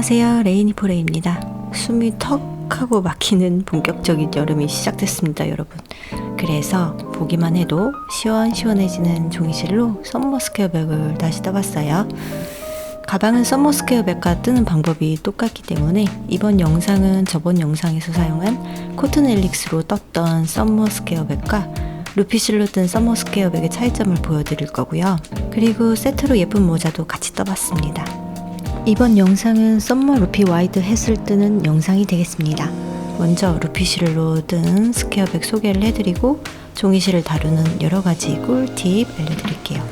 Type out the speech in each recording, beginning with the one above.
안녕하세요, 레이니포레입니다. 숨이 턱 하고 막히는 본격적인 여름이 시작됐습니다, 여러분. 그래서 보기만 해도 시원시원해지는 종이실로 썸머스퀘어백을 다시 떠봤어요. 가방은 썸머스퀘어백과 뜨는 방법이 똑같기 때문에 이번 영상은 저번 영상에서 사용한 코튼 엘릭스로 떴던 썸머스퀘어백과 루피실로 뜬 썸머스퀘어백의 차이점을 보여드릴 거고요. 그리고 세트로 예쁜 모자도 같이 떠봤습니다. 이번 영상은 썸머 루피 와이드 햇을 뜨는 영상이 되겠습니다. 먼저 루피실로 뜬 스퀘어백 소개를 해드리고 종이실을 다루는 여러가지 꿀팁 알려드릴게요.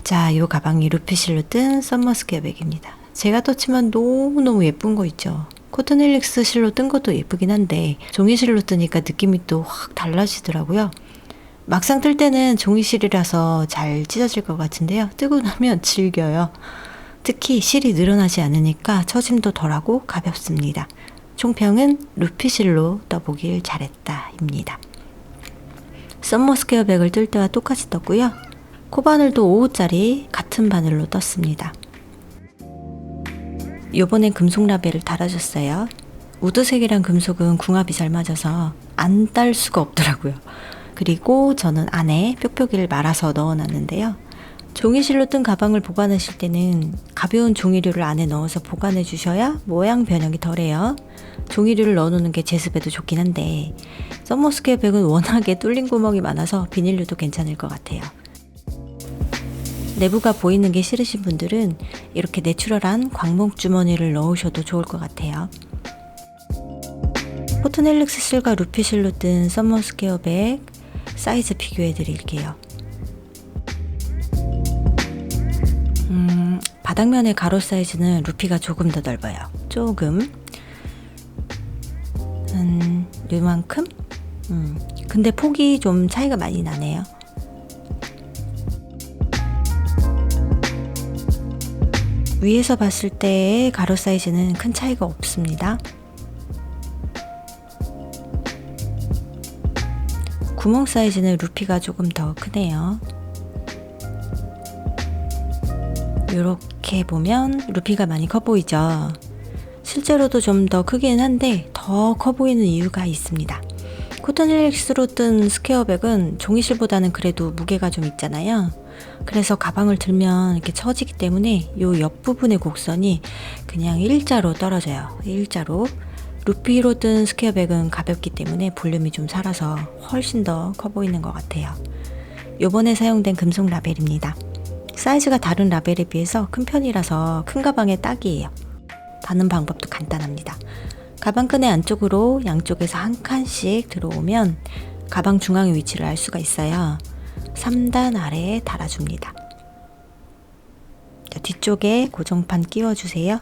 자, 이 가방이 루피실로 뜬 썸머 스퀘어백입니다. 제가 떴지만 너무너무 예쁜 거 있죠. 코튼 헬릭스 실로 뜬 것도 예쁘긴 한데 종이실로 뜨니까 느낌이 또 확 달라지더라고요. 막상 뜰 때는 종이실이라서 잘 찢어질 것 같은데요. 뜨고 나면 질겨요. 특히 실이 늘어나지 않으니까 처짐도 덜하고 가볍습니다. 총평은 루피실로 떠보길 잘했다 입니다. 썸머 스퀘어백을 뜰 때와 똑같이 떴고요. 코바늘도 5호짜리 같은 바늘로 떴습니다. 요번엔 금속 라벨을 달아줬어요. 우드색이랑 금속은 궁합이 잘 맞아서 안 딸 수가 없더라고요. 그리고 저는 안에 뾱뾱이를 말아서 넣어놨는데요. 종이실로 뜬 가방을 보관하실 때는 가벼운 종이류를 안에 넣어서 보관해 주셔야 모양 변형이 덜해요. 종이류를 넣어놓는 게 제습에도 좋긴 한데 썸머 스퀘어백은 워낙에 뚫린 구멍이 많아서 비닐류도 괜찮을 것 같아요. 내부가 보이는 게 싫으신 분들은 이렇게 내추럴한 광목 주머니를 넣으셔도 좋을 것 같아요. 코튼 헬릭스 실과 루피 실로 뜬 썸머 스퀘어백 사이즈 비교해 드릴게요. 바닥면의 가로 사이즈는 루피가 조금 더 넓어요. 조금 요만큼? 근데 폭이 좀 차이가 많이 나네요. 위에서 봤을 때의 가로 사이즈는 큰 차이가 없습니다. 구멍 사이즈는 루피가 조금 더 크네요. 이렇게 보면 루피가 많이 커 보이죠. 실제로도 좀 더 크긴 한데 더 커 보이는 이유가 있습니다. 코튼 헬릭스로 뜬 스퀘어백은 종이실보다는 그래도 무게가 좀 있잖아요. 그래서 가방을 들면 이렇게 처지기 때문에 이 옆부분의 곡선이 그냥 일자로 떨어져요. 일자로. 루피로 뜬 스퀘어백은 가볍기 때문에 볼륨이 좀 살아서 훨씬 더 커 보이는 것 같아요. 요번에 사용된 금속 라벨입니다. 사이즈가 다른 라벨에 비해서 큰 편이라서 큰 가방에 딱이에요. 다는 방법도 간단합니다. 가방끈의 안쪽으로 양쪽에서 한 칸씩 들어오면 가방 중앙의 위치를 알 수가 있어요. 3단 아래에 달아줍니다. 자, 뒤쪽에 고정판 끼워주세요.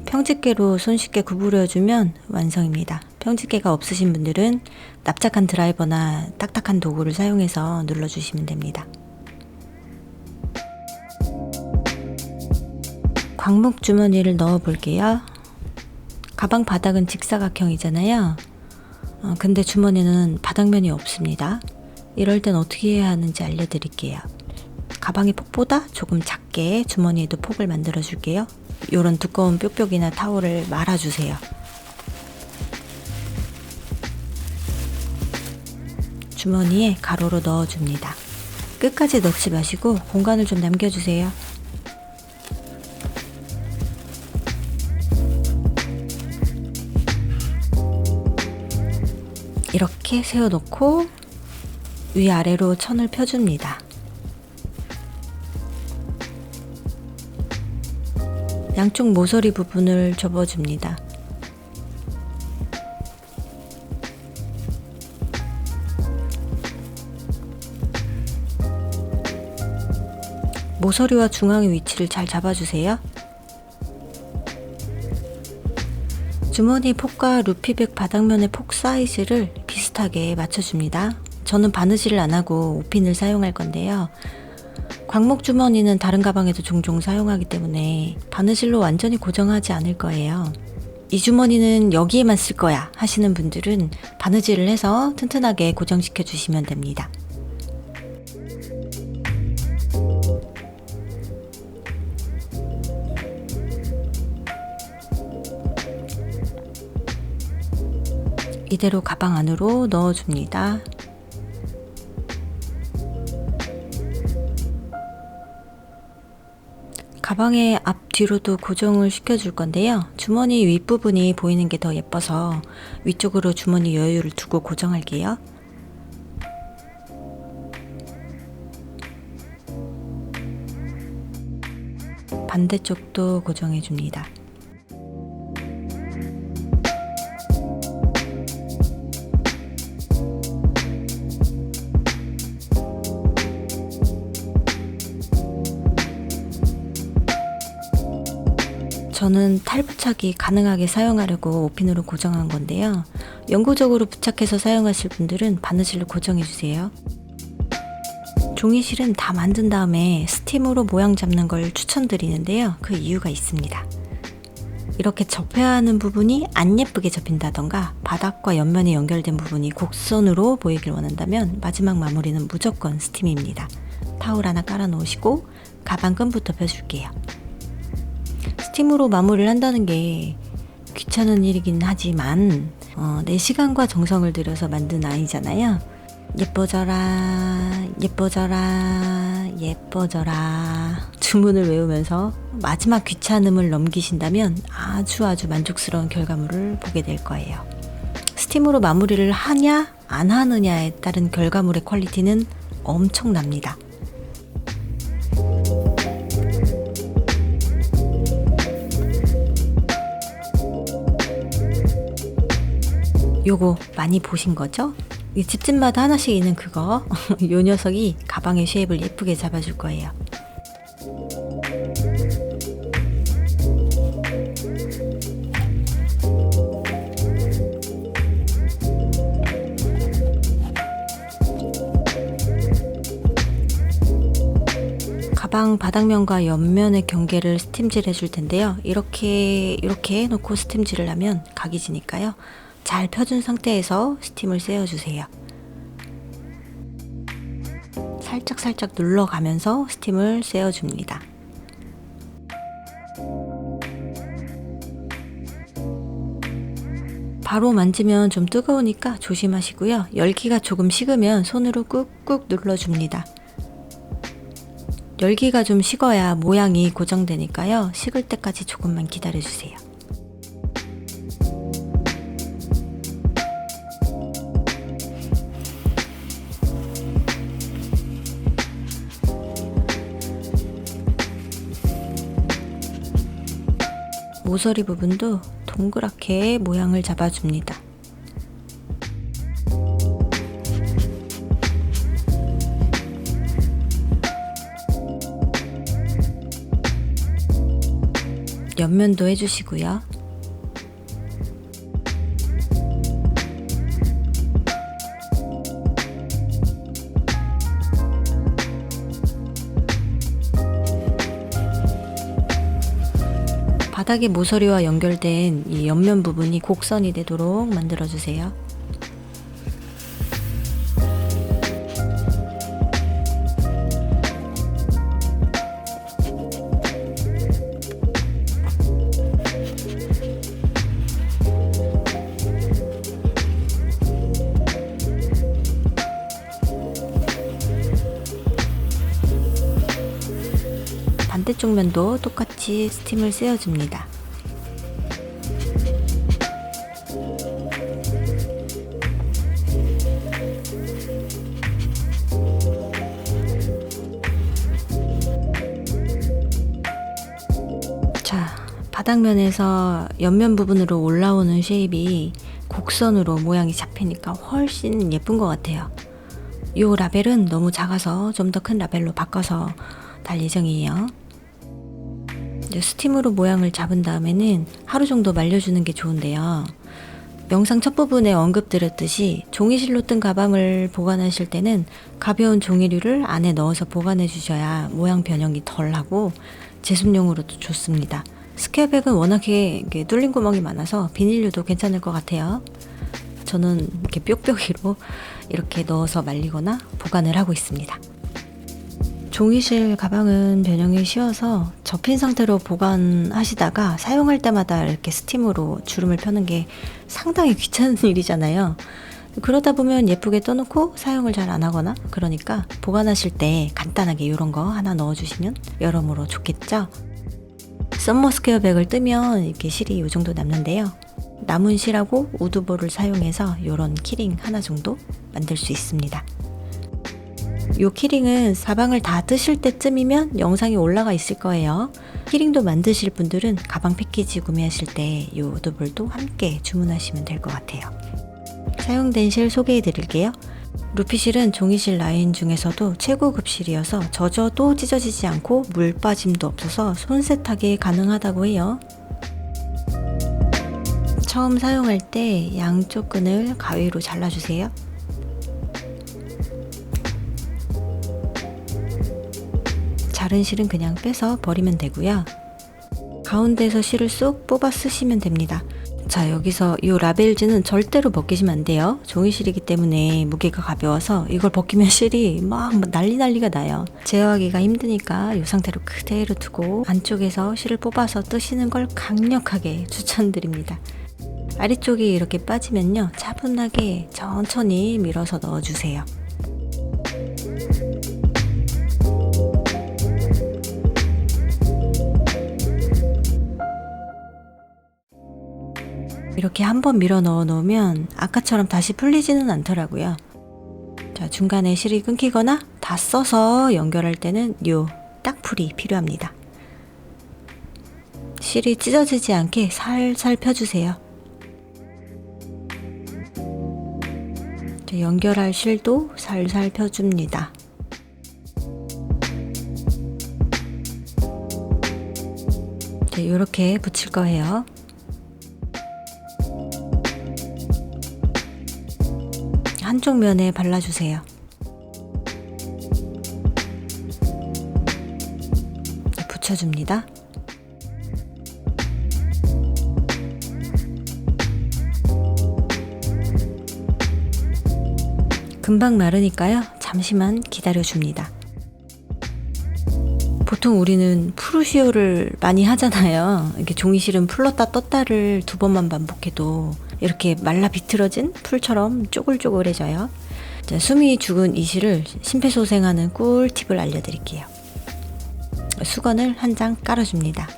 평집게로 손쉽게 구부려주면 완성입니다. 평집게가 없으신 분들은 납작한 드라이버나 딱딱한 도구를 사용해서 눌러주시면 됩니다. 광목 주머니를 넣어 볼게요. 가방 바닥은 직사각형이잖아요. 근데 주머니는 바닥면이 없습니다. 이럴 땐 어떻게 해야 하는지 알려드릴게요. 가방의 폭보다 조금 작게 주머니에도 폭을 만들어 줄게요. 이런 두꺼운 뾱뾱이나 타올을 말아주세요. 주머니에 가로로 넣어줍니다. 끝까지 넣지 마시고 공간을 좀 남겨주세요. 이렇게 세워놓고 위아래로 천을 펴줍니다. 양쪽 모서리 부분을 접어줍니다. 모서리와 중앙의 위치를 잘 잡아주세요. 주머니 폭과 루피백 바닥면의 폭 사이즈를 비슷하게 맞춰줍니다. 저는 바느질을 안하고 오핀을 사용할 건데요. 광목 주머니는 다른 가방에도 종종 사용하기 때문에 바느질로 완전히 고정하지 않을 거예요. 이 주머니는 여기에만 쓸 거야 하시는 분들은 바느질을 해서 튼튼하게 고정시켜 주시면 됩니다. 이대로 가방 안으로 넣어줍니다. 가방의 앞뒤로도 고정을 시켜줄 건데요. 주머니 윗부분이 보이는 게 더 예뻐서 위쪽으로 주머니 여유를 두고 고정할게요. 반대쪽도 고정해줍니다. 저는 탈부착이 가능하게 사용하려고 오핀으로 고정한 건데요. 영구적으로 부착해서 사용하실 분들은 바느질로 고정해주세요. 종이실은 다 만든 다음에 스팀으로 모양 잡는 걸 추천드리는데요. 그 이유가 있습니다. 이렇게 접혀야 하는 부분이 안 예쁘게 접힌다던가 바닥과 옆면에 연결된 부분이 곡선으로 보이길 원한다면 마지막 마무리는 무조건 스팀입니다. 타올 하나 깔아 놓으시고 가방 끈부터 펴줄게요. 스팀으로 마무리를 한다는 게 귀찮은 일이긴 하지만 내 시간과 정성을 들여서 만든 아이잖아요. 예뻐져라 예뻐져라 예뻐져라 주문을 외우면서 마지막 귀찮음을 넘기신다면 아주 만족스러운 결과물을 보게 될 거예요. 스팀으로 마무리를 하냐 안 하느냐에 따른 결과물의 퀄리티는 엄청납니다. 요거 많이 보신 거죠? 이 집집마다 하나씩 있는 그거 요 녀석이 가방의 쉐입을 예쁘게 잡아줄 거예요. 가방 바닥면과 옆면의 경계를 스팀질 해줄 텐데요. 이렇게 해놓고 스팀질을 하면 각이 지니까요. 잘 펴준 상태에서 스팀을 쐬어주세요. 살짝 눌러가면서 스팀을 쐬어줍니다. 바로 만지면 좀 뜨거우니까 조심하시고요. 열기가 조금 식으면 손으로 꾹꾹 눌러줍니다. 열기가 좀 식어야 모양이 고정되니까요. 식을 때까지 조금만 기다려주세요. 모서리 부분도 동그랗게 모양을 잡아줍니다. 옆면도 해주시고요. 바닥의 모서리와 연결된 이 옆면 부분이 곡선이 되도록 만들어주세요. 반대쪽 면도 똑같이 스팀을 쐬어줍니다. 자, 바닥면에서 옆면 부분으로 올라오는 쉐입이 곡선으로 모양이 잡히니까 훨씬 예쁜 것 같아요. 이 라벨은 너무 작아서 좀 더 큰 라벨로 바꿔서 달 예정이에요. 스팀으로 모양을 잡은 다음에는 하루 정도 말려주는 게 좋은데요. 영상 첫 부분에 언급드렸듯이 종이실로 뜬 가방을 보관하실 때는 가벼운 종이류를 안에 넣어서 보관해 주셔야 모양 변형이 덜하고 제습용으로도 좋습니다. 스퀘어백은 워낙에 뚫린 구멍이 많아서 비닐류도 괜찮을 것 같아요. 저는 이렇게 뾱뾱이로 이렇게 넣어서 말리거나 보관을 하고 있습니다. 종이실 가방은 변형이 쉬워서 접힌 상태로 보관하시다가 사용할 때마다 이렇게 스팀으로 주름을 펴는 게 상당히 귀찮은 일이잖아요. 그러다 보면 예쁘게 떠놓고 사용을 잘 안 하거나, 그러니까 보관하실 때 간단하게 이런 거 하나 넣어주시면 여러모로 좋겠죠. 썸머스퀘어 백을 뜨면 이렇게 실이 이 정도 남는데요. 남은 실하고 우드볼을 사용해서 이런 키링 하나 정도 만들 수 있습니다. 이 키링은 가방을 다 뜨실 때쯤이면 영상이 올라가 있을 거예요. 키링도 만드실 분들은 가방 패키지 구매하실 때 이 우드볼도 함께 주문하시면 될 것 같아요. 사용된 실 소개해 드릴게요. 루피실은 종이실 라인 중에서도 최고급 실이어서 젖어도 찢어지지 않고 물 빠짐도 없어서 손세탁이 가능하다고 해요. 처음 사용할 때 양쪽 끈을 가위로 잘라주세요. 자른 실은 그냥 빼서 버리면 되고요. 가운데에서 실을 쏙 뽑아 쓰시면 됩니다. 자, 여기서 이 라벨즈는 절대로 벗기시면 안 돼요. 종이실이기 때문에 무게가 가벼워서 이걸 벗기면 실이 막 난리가 나요. 제어하기가 힘드니까 이 상태로 그대로 두고 안쪽에서 실을 뽑아서 뜨시는 걸 강력하게 추천드립니다. 아래쪽이 이렇게 빠지면요, 차분하게 천천히 밀어서 넣어주세요. 이렇게 한번 밀어 넣어 놓으면 아까처럼 다시 풀리지는 않더라고요. 자, 중간에 실이 끊기거나 다 써서 연결할 때는 요 딱풀이 필요합니다. 실이 찢어지지 않게 살살 펴주세요. 자, 연결할 실도 살살 펴줍니다. 자, 이렇게 붙일 거예요. 한쪽 면에 발라주세요. 붙여줍니다. 금방 마르니까요, 잠시만 기다려줍니다. 보통 우리는 프루시오를 많이 하잖아요. 이렇게 종이실은 풀렀다 떴다를 2번만 반복해도 이렇게 말라 비틀어진 풀처럼 쪼글쪼글해져요. 자, 숨이 죽은 이 실을 심폐소생하는 꿀팁을 알려드릴게요. 수건을 한 장 깔아줍니다.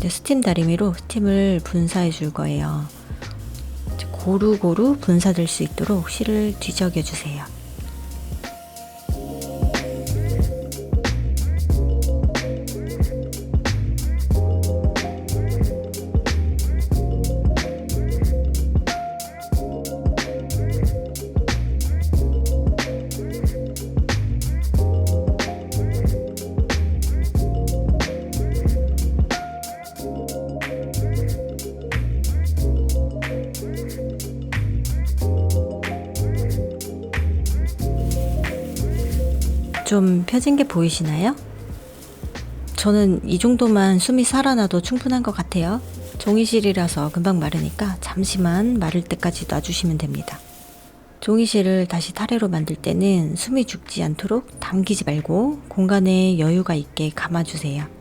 스팀 다리미로 스팀을 분사해 줄 거예요. 고루고루 분사될 수 있도록 실을 뒤적여 주세요. 좀 펴진 게 보이시나요? 저는 이 정도만 숨이 살아나도 충분한 것 같아요. 종이실이라서 금방 마르니까 잠시만 마를 때까지 놔주시면 됩니다. 종이실을 다시 타래로 만들 때는 숨이 죽지 않도록 당기지 말고 공간에 여유가 있게 감아주세요.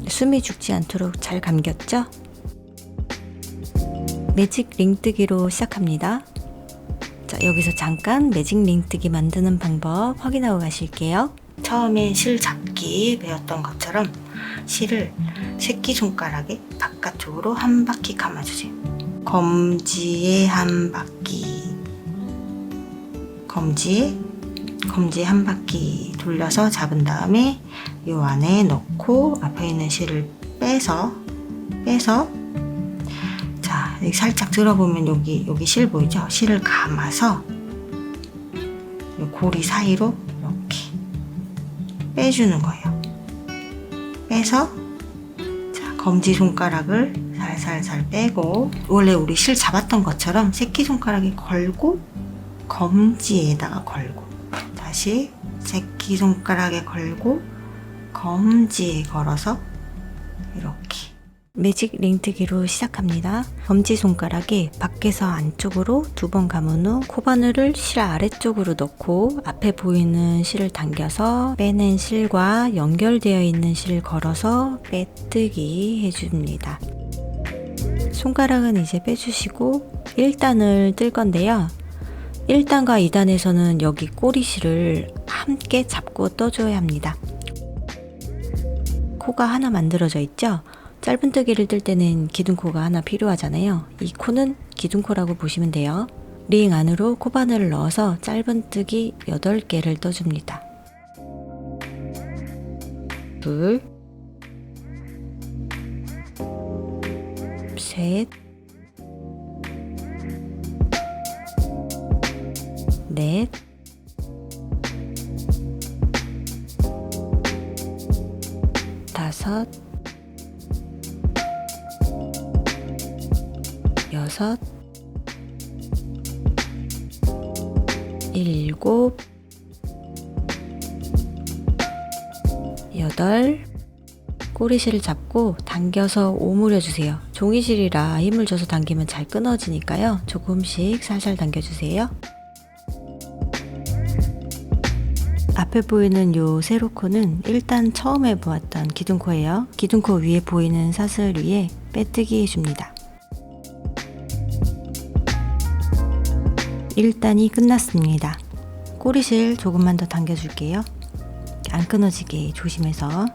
숨이 죽지 않도록 잘 감겼죠? 매직 링뜨기로 시작합니다. 자, 여기서 잠깐 매직 링뜨기 만드는 방법 확인하고 가실게요. 처음에 실 잡기 배웠던 것처럼 실을 새끼손가락에 바깥쪽으로 한 바퀴 감아주세요. 검지에 한 바퀴, 검지에 한 바퀴 돌려서 잡은 다음에 이 안에 넣고 앞에 있는 실을 빼서 자, 여기 살짝 들어보면 여기 실 보이죠? 실을 감아서 이 고리 사이로 이렇게 빼주는 거예요. 빼서 자, 검지손가락을 살살살 빼고 원래 우리 실 잡았던 것처럼 새끼손가락에 걸고 검지에다가 걸고 다시 새끼손가락에 걸고 검지에 걸어서 이렇게 매직 링트기로 시작합니다. 검지손가락에 밖에서 안쪽으로 2번 감은 후 코바늘을 실 아래쪽으로 넣고 앞에 보이는 실을 당겨서 빼낸 실과 연결되어 있는 실을 걸어서 빼뜨기 해줍니다. 손가락은 이제 빼주시고 1단을 뜰 건데요. 1단과 2단에서는 여기 꼬리실을 함께 잡고 떠줘야 합니다. 코가 하나 만들어져 있죠? 짧은뜨기를 뜰 때는 기둥코가 하나 필요하잖아요. 이 코는 기둥코라고 보시면 돼요. 링 안으로 코바늘을 넣어서 짧은뜨기 8개를 떠줍니다. 둘, 셋, 넷, 다섯, 여섯, 일곱, 여덟. 꼬리실을 잡고 당겨서 오므려 주세요. 종이실이라 힘을 줘서 당기면 잘 끊어지니까요. 조금씩 살살 당겨주세요. 앞에 보이는 요 세로코는 일단 처음에 보았던 기둥코예요. 기둥코 위에 보이는 사슬 위에 빼뜨기 해줍니다. 1단이 끝났습니다. 꼬리실 조금만 더 당겨줄게요. 안 끊어지게 조심해서.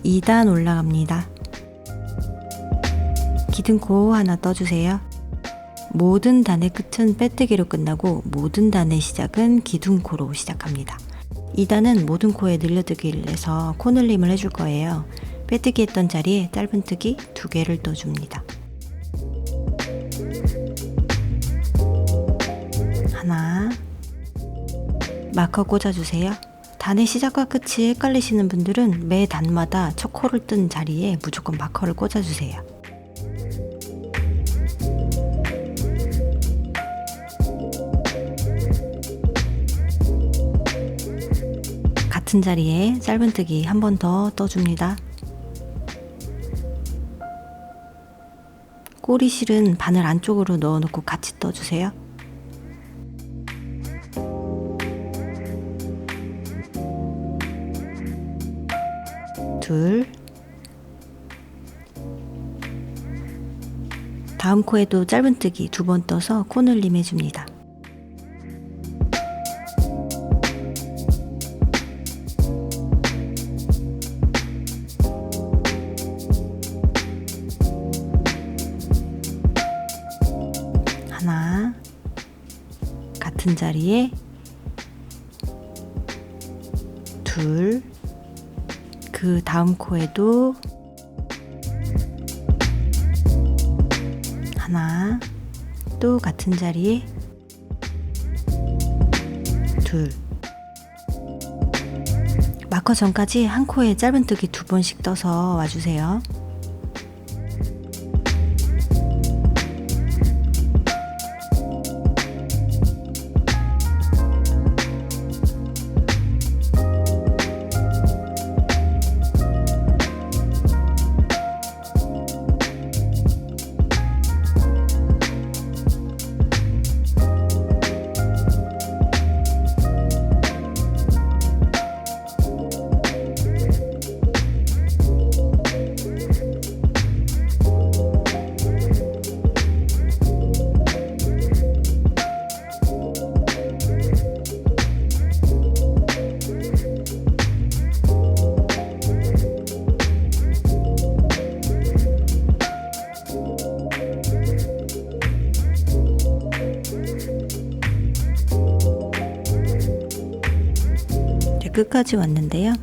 2단 올라갑니다. 기둥코 하나 떠주세요. 모든 단의 끝은 빼뜨기로 끝나고 모든 단의 시작은 기둥코로 시작합니다. 2단은 모든 코에 늘려뜨기를 해서 코늘림을 해줄 거예요. 빼뜨기 했던 자리에 짧은뜨기 2개를 떠줍니다. 하나, 마커 꽂아주세요. 단의 시작과 끝이 헷갈리시는 분들은 매 단마다 첫 코를 뜬 자리에 무조건 마커를 꽂아주세요. 같은 자리에 짧은뜨기 한 번 더 떠줍니다. 꼬리실은 바늘 안쪽으로 넣어놓고 같이 떠주세요. 둘, 다음 코에도 짧은뜨기 2번 떠서 코늘림 해줍니다. 하나, 같은 자리에 둘, 그 다음 코에도 하나, 또 같은 자리에 둘. 마커 전까지 한 코에 짧은뜨기 2번씩 떠서 와주세요. 끝까지 왔는데요.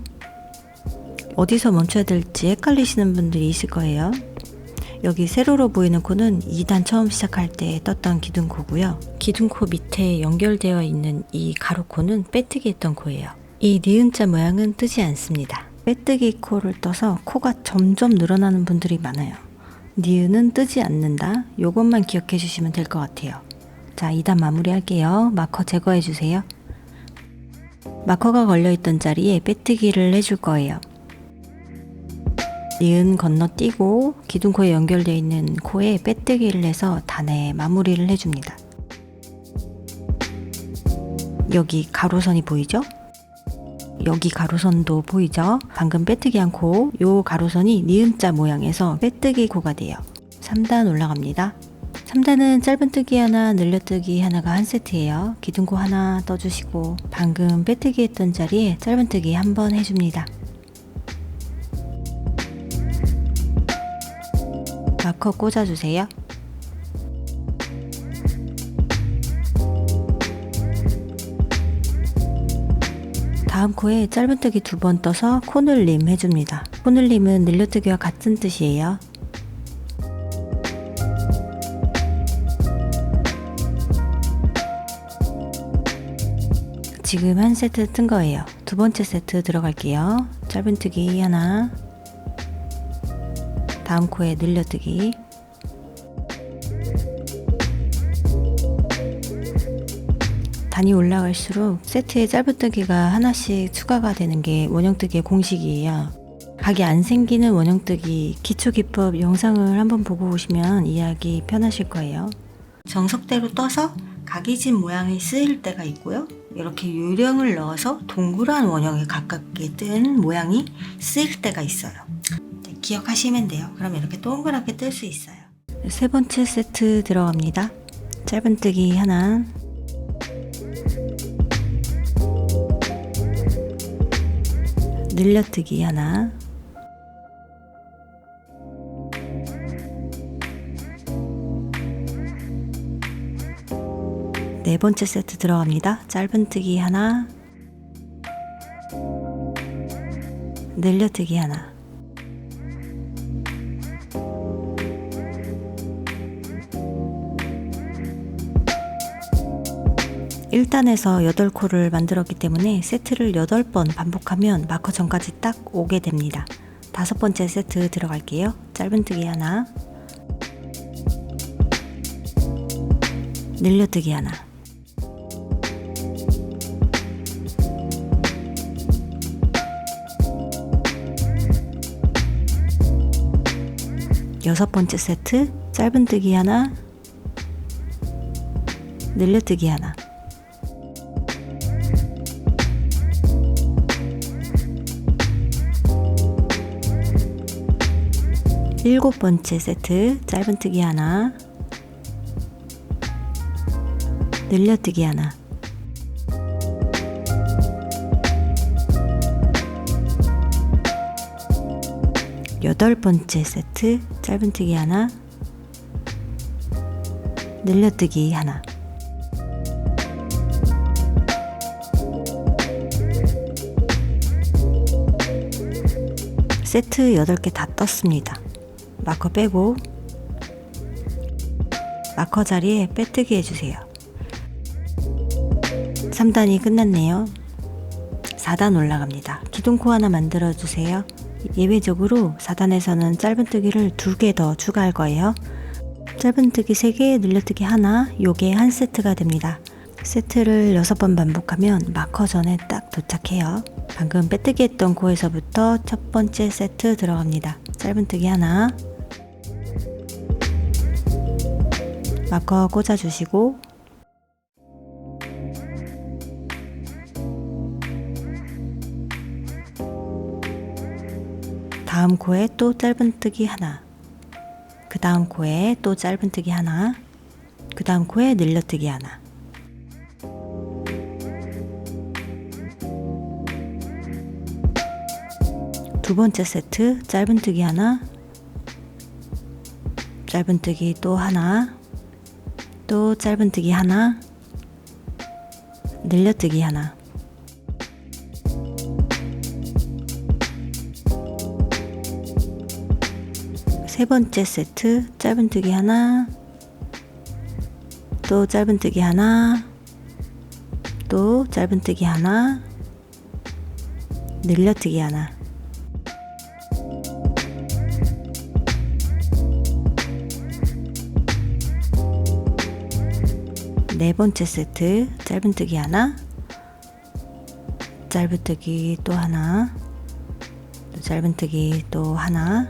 어디서 멈춰야 될지 헷갈리시는 분들이 있을 거예요. 여기 세로로 보이는 코는 2단 처음 시작할 때 떴던 기둥코고요. 기둥코 밑에 연결되어 있는 이 가로코는 빼뜨기 했던 코예요. 이 니은자 모양은 뜨지 않습니다. 빼뜨기 코를 떠서 코가 점점 늘어나는 분들이 많아요. 니은은 뜨지 않는다. 요것만 기억해 주시면 될 것 같아요. 자, 2단 마무리 할게요. 마커 제거해 주세요. 마커가 걸려있던 자리에 빼뜨기를 해줄 거예요. 니은 건너뛰고 기둥코에 연결되어 있는 코에 빼뜨기를 해서 단에 마무리를 해줍니다. 여기 가로선이 보이죠? 여기 가로선도 보이죠? 방금 빼뜨기한 코, 요 가로선이 니은자 모양에서 빼뜨기 코가 돼요. 3단 올라갑니다. 3단은 짧은뜨기 하나, 늘려뜨기 하나가 한 세트예요. 기둥코 하나 떠주시고 방금 빼뜨기 했던 자리에 짧은뜨기 한번 해줍니다. 마커 꽂아주세요. 다음 코에 짧은뜨기 2번 떠서 코늘림 해줍니다. 코늘림은 늘려뜨기와 같은 뜻이에요. 지금 한 세트 뜬 거예요. 두 번째 세트 들어갈게요. 짧은뜨기 하나, 다음 코에 늘려뜨기, 단이 올라갈수록 세트에 짧은뜨기가 하나씩 추가가 되는 게 원형뜨기의 공식이에요. 각이 안 생기는 원형뜨기 기초기법 영상을 한번 보고 오시면 이해하기 편하실 거예요. 정석대로 떠서 각이 진 모양이 쓰일 때가 있고요. 이렇게 요령을 넣어서 동그란 원형에 가깝게 뜬 모양이 쓰일 때가 있어요. 기억하시면 돼요. 그럼 이렇게 동그랗게 뜰 수 있어요. 세 번째 세트 들어갑니다. 짧은뜨기 하나, 늘려뜨기 하나, 네 번째 세트 들어갑니다. 짧은뜨기 하나, 늘려뜨기 하나, 일단에서 8코를 만들었기 때문에 세트를 8번 반복하면 마커 전까지 딱 오게 됩니다. 다섯 번째 세트 들어갈게요. 짧은뜨기 하나, 늘려뜨기 하나, 여섯 번째 세트 짧은뜨기 하나, 늘려뜨기 하나, 일곱 번째 세트 짧은뜨기 하나, 늘려뜨기 하나, 여덟 번째 세트 짧은뜨기 하나, 늘려뜨기 하나, 세트 8개 다 떴습니다. 마커 빼고 마커 자리에 빼뜨기 해주세요. 3단이 끝났네요. 4단 올라갑니다. 기둥코 하나 만들어 주세요. 예외적으로 4단에서는 짧은뜨기를 2개 더 추가할 거예요. 짧은뜨기 3개, 늘려뜨기 하나, 요게 한 세트가 됩니다. 세트를 6번 반복하면 마커 전에 딱 도착해요. 방금 빼뜨기 했던 코에서부터 첫 번째 세트 들어갑니다. 짧은뜨기 하나, 마커 꽂아주시고 다음 코에 또 짧은뜨기 하나, 그 다음 코에 또 짧은뜨기 하나, 그 다음 코에 늘려뜨기 하나, 두 번째 세트 짧은뜨기 하나, 짧은뜨기 또 하나, 또 짧은뜨기 하나, 늘려뜨기 하나, 세 번째 세트 짧은뜨기 하나, 또 짧은뜨기 하나, 또 짧은뜨기 하나, 늘려뜨기 하나. 네 번째 세트 짧은뜨기 하나, 짧은뜨기 또 하나, 또 짧은뜨기 또 하나,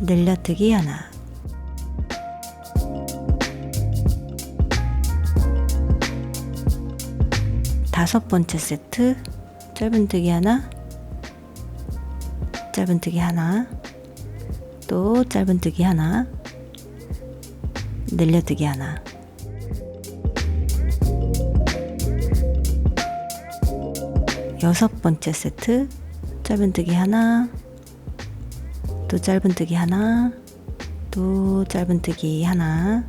늘려뜨기 하나. 다섯 번째 세트 짧은뜨기 하나, 짧은뜨기 하나, 또 짧은뜨기 하나, 늘려뜨기 하나. 여섯 번째 세트 짧은뜨기 하나, 또 짧은뜨기 하나, 또 짧은뜨기 하나,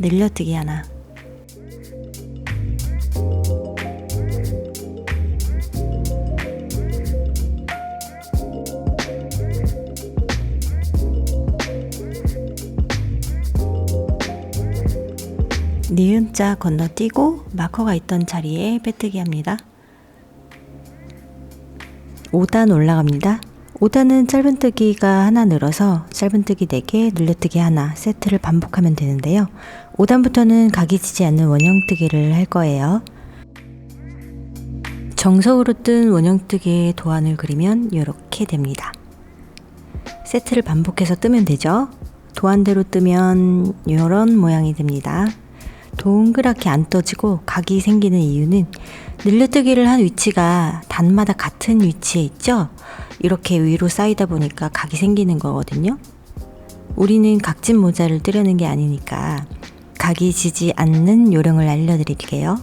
늘려뜨기 하나. 니은자 건너뛰고 마커가 있던 자리에 빼뜨기 합니다. 5단 올라갑니다. 5단은 짧은뜨기가 하나 늘어서 짧은뜨기 4개, 늘려뜨기 하나 세트를 반복하면 되는데요. 5단부터는 각이 지지 않는 원형뜨기를 할 거예요. 정석으로 뜬 원형뜨기의 도안을 그리면 이렇게 됩니다. 세트를 반복해서 뜨면 되죠. 도안대로 뜨면 이런 모양이 됩니다. 동그랗게 안 떠지고 각이 생기는 이유는 늘려뜨기를 한 위치가 단마다 같은 위치에 있죠. 이렇게 위로 쌓이다 보니까 각이 생기는 거거든요. 우리는 각진 모자를 뜨려는 게 아니니까 각이 지지 않는 요령을 알려드릴게요.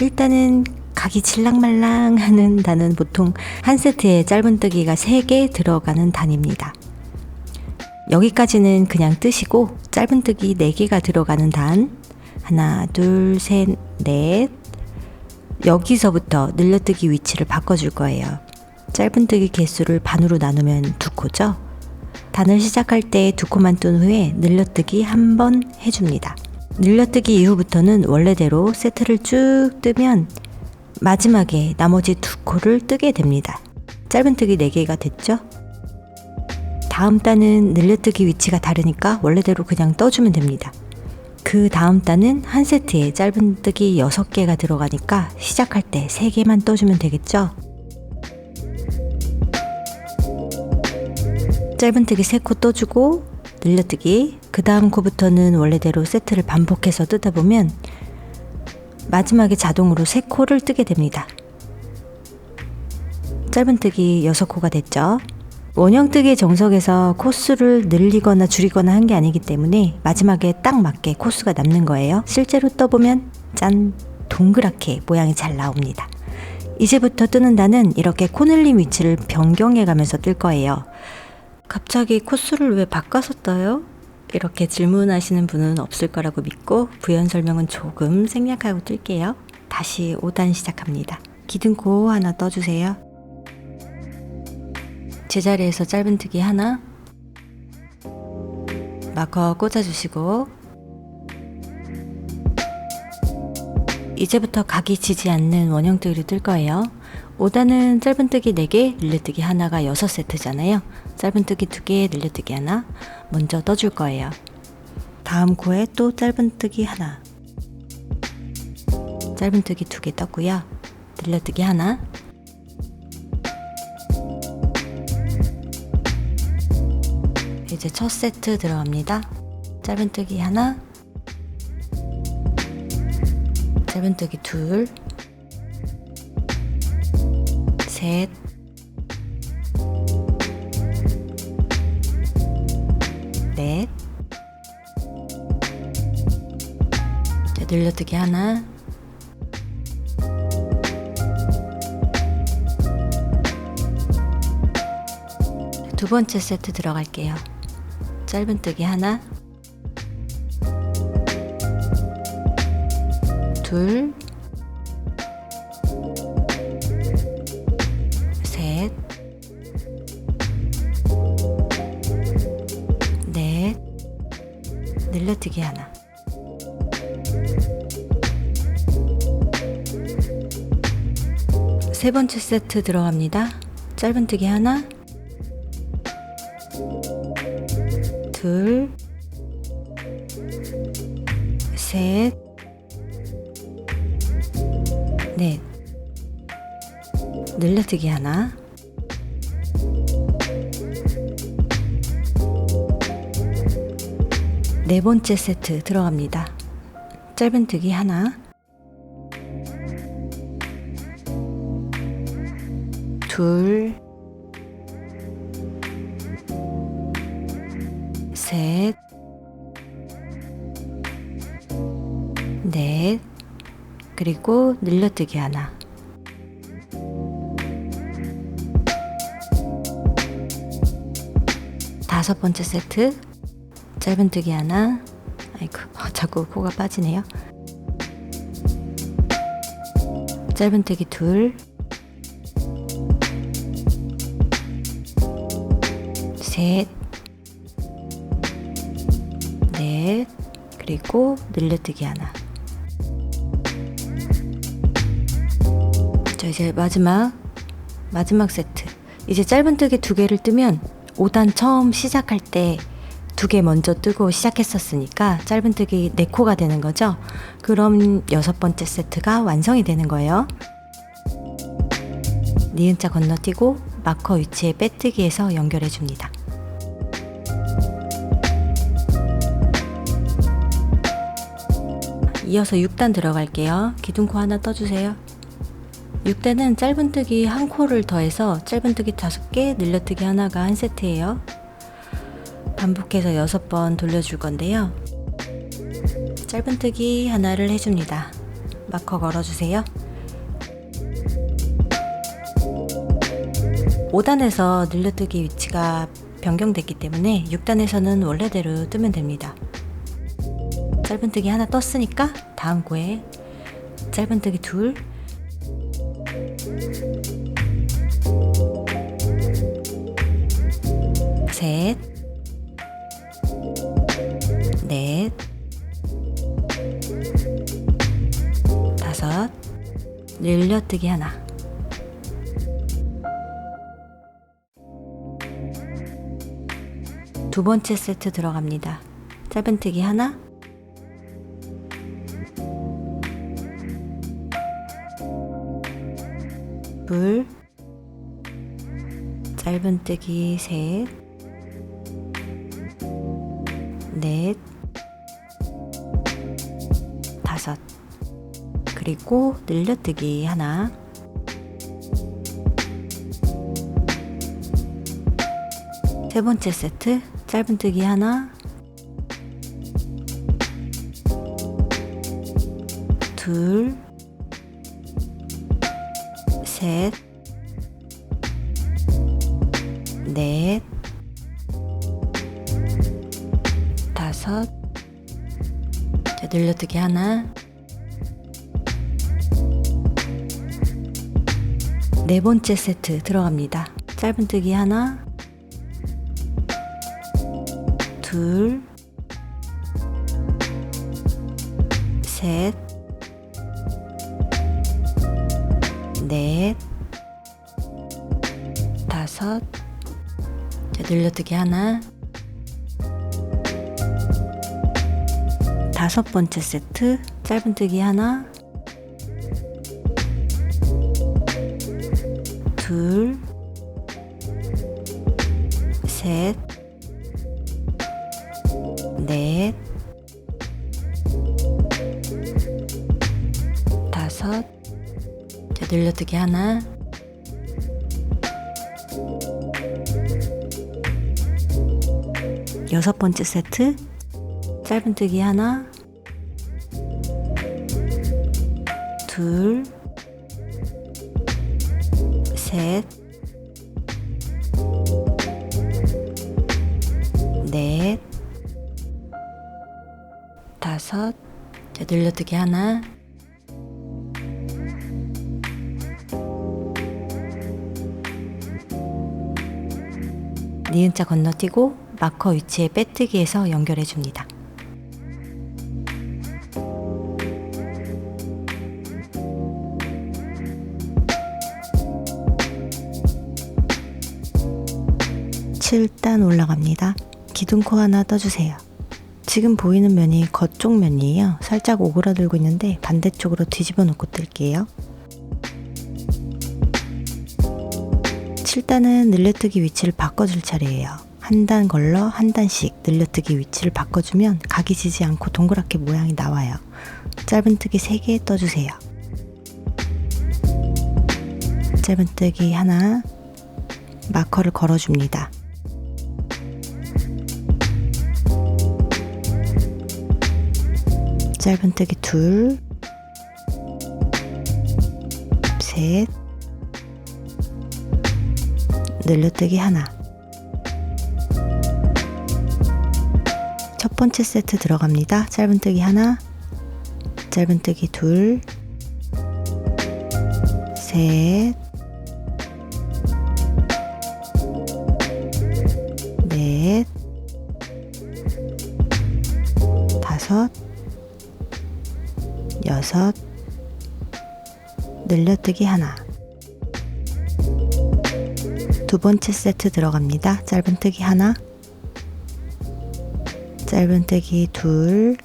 일단은 각이 질랑말랑 하는 단은 보통 한 세트에 짧은뜨기가 3개 들어가는 단입니다. 여기까지는 그냥 뜨시고 짧은뜨기 4개가 들어가는 단 하나, 둘, 셋, 넷. 여기서부터 늘려뜨기 위치를 바꿔줄 거예요. 짧은뜨기 개수를 반으로 나누면 2코죠. 단을 시작할 때 2코만 뜬 후에 늘려뜨기 한 번 해줍니다. 늘려뜨기 이후부터는 원래대로 세트를 쭉 뜨면 마지막에 나머지 2코를 뜨게 됩니다. 짧은뜨기 4개가 됐죠? 다음 단은 늘려뜨기 위치가 다르니까 원래대로 그냥 떠주면 됩니다. 그 다음 단은 한 세트에 짧은뜨기 6개가 들어가니까 시작할 때 3개만 떠주면 되겠죠? 짧은뜨기 3코 떠주고 늘려뜨기, 그 다음 코부터는 원래대로 세트를 반복해서 뜨다 보면 마지막에 자동으로 3코를 뜨게 됩니다. 짧은뜨기 6코가 됐죠? 원형뜨기 정석에서 코수를 늘리거나 줄이거나 한 게 아니기 때문에 마지막에 딱 맞게 코수가 남는 거예요. 실제로 떠보면 짠! 동그랗게 모양이 잘 나옵니다. 이제부터 뜨는 단은 이렇게 코늘림 위치를 변경해 가면서 뜰 거예요. 갑자기 코수를 왜 바꿔서 떠요? 이렇게 질문하시는 분은 없을 거라고 믿고 부연 설명은 조금 생략하고 뜰게요. 다시 5단 시작합니다. 기둥코 하나 떠주세요. 제자리에서 짧은뜨기 하나, 마커 꽂아주시고 이제부터 각이 지지 않는 원형뜨기를 뜰 거예요. 5단은 짧은뜨기 4개, 늘려뜨기 하나가 6세트잖아요. 짧은뜨기 2개, 늘려뜨기 하나 먼저 떠줄 거예요. 다음 코에 또 짧은뜨기 하나, 짧은뜨기 2개 떴고요. 늘려뜨기 하나, 이제 첫 세트 들어갑니다. 짧은뜨기 하나, 짧은뜨기 둘, 셋, 넷, 자, 늘려뜨기 하나, 두 번째 세트 들어갈게요. 짧은뜨기 하나, 둘, 셋, 늘려뜨기 하나, 세 번째 세트 들어갑니다. 짧은뜨기 하나, 둘, 셋, 넷, 늘려뜨기 하나, 네 번째 세트 들어갑니다. 짧은뜨기 하나, 둘, 셋, 넷, 그리고 늘려뜨기 하나, 다섯 번째 세트 짧은뜨기 하나, 아이고 자꾸 코가 빠지네요. 짧은뜨기 둘, 셋, 넷, 그리고 늘려뜨기 하나. 자, 이제 마지막 세트. 이제 짧은뜨기 두 개를 뜨면 5단 처음 시작할 때 두 개 먼저 뜨고 시작했었으니까 짧은뜨기 4코가 되는 거죠. 그럼 여섯 번째 세트가 완성이 되는 거예요. 니은자 건너뛰고 마커 위치에 빼뜨기해서 연결해 줍니다. 이어서 6단 들어갈게요. 기둥코 하나 떠주세요. 6단은 짧은뜨기 한 코를 더해서 짧은뜨기 5개, 늘려뜨기 하나가 한 세트예요. 반복해서 6번 돌려줄 건데요. 짧은뜨기 하나를 해줍니다. 마커 걸어주세요. 5단에서 늘려뜨기 위치가 변경됐기 때문에 6단에서는 원래대로 뜨면 됩니다. 짧은뜨기 하나 떴으니까 다음 코에 짧은뜨기 둘, 셋, 넷, 다섯, 늘려뜨기 하나, 두 번째 세트 들어갑니다. 짧은뜨기 하나, 둘, 짧은뜨기 셋, 넷, 다섯, 그리고 늘려뜨기 하나, 세 번째 세트 짧은뜨기 하나, 둘, 셋, 넷, 다섯, 자, 늘려뜨기 하나, 네 번째 세트 들어갑니다. 짧은뜨기 하나, 둘, 셋, 넷, 다섯, 자, 늘려뜨기 하나, 다섯 번째 세트 짧은뜨기 하나, 둘, 셋, 넷, 다섯, 자, 늘려뜨기 하나, 여섯 번째 세트 짧은뜨기 하나, 둘, 셋, 넷, 다섯, 자, 늘려뜨기 하나, 니은자 건너뛰고 마커 위치에 빼뜨기해서 연결해 줍니다. 7단 올라갑니다. 기둥코 하나 떠주세요. 지금 보이는 면이 겉쪽 면이에요. 살짝 오그라들고 있는데 반대쪽으로 뒤집어 놓고 뜰게요. 7단은 늘려뜨기 위치를 바꿔줄 차례예요. 한 단 걸러 한 단씩 늘려뜨기 위치를 바꿔주면 각이 지지 않고 동그랗게 모양이 나와요. 짧은뜨기 3개 떠주세요. 짧은뜨기 하나, 마커를 걸어줍니다. 짧은뜨기 둘, 셋, 늘려뜨기 하나. 첫 번째 세트 들어갑니다. 짧은뜨기 하나, 짧은뜨기 둘, 셋, 넷, 다섯, 여섯, 늘려뜨기 하나. 두 번째 세트 들어갑니다. 짧은뜨기 하나, 짧은뜨기 둘,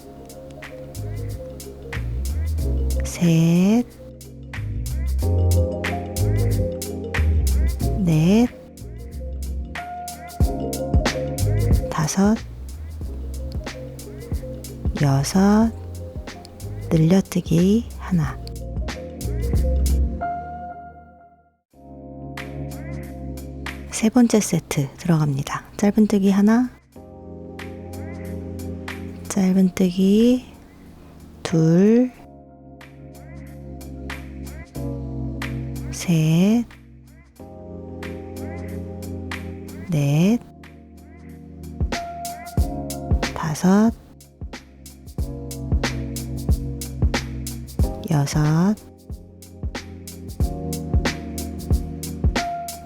셋, 넷, 다섯, 여섯, 늘려뜨기 하나. 세 번째 세트 들어갑니다. 짧은뜨기 하나, 짧은뜨기 둘, 셋, 넷, 다섯, 여섯,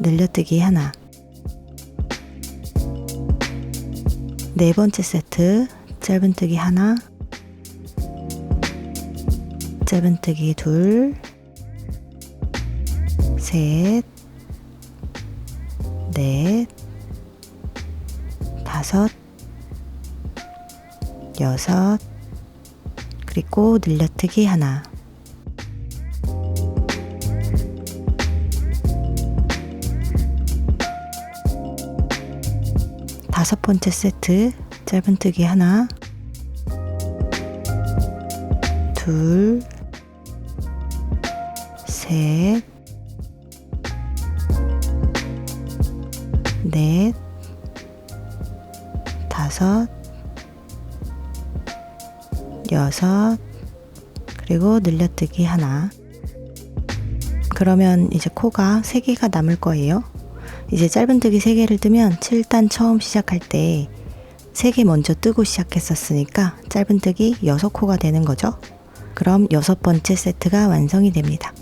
늘려뜨기 하나. 네 번째 세트 짧은뜨기 하나, 짧은뜨기 둘, 셋, 넷, 다섯, 여섯, 그리고 늘려뜨기 하나. 다섯 번째 세트 짧은뜨기 하나, 둘, 셋, 넷, 다섯, 여섯, 그리고 늘려뜨기 하나. 그러면 이제 코가 3개가 남을 거예요. 이제 짧은뜨기 3개를 뜨면 7단 처음 시작할 때 3개 먼저 뜨고 시작했었으니까 짧은뜨기 6코가 되는 거죠. 그럼 6번째 세트가 완성이 됩니다.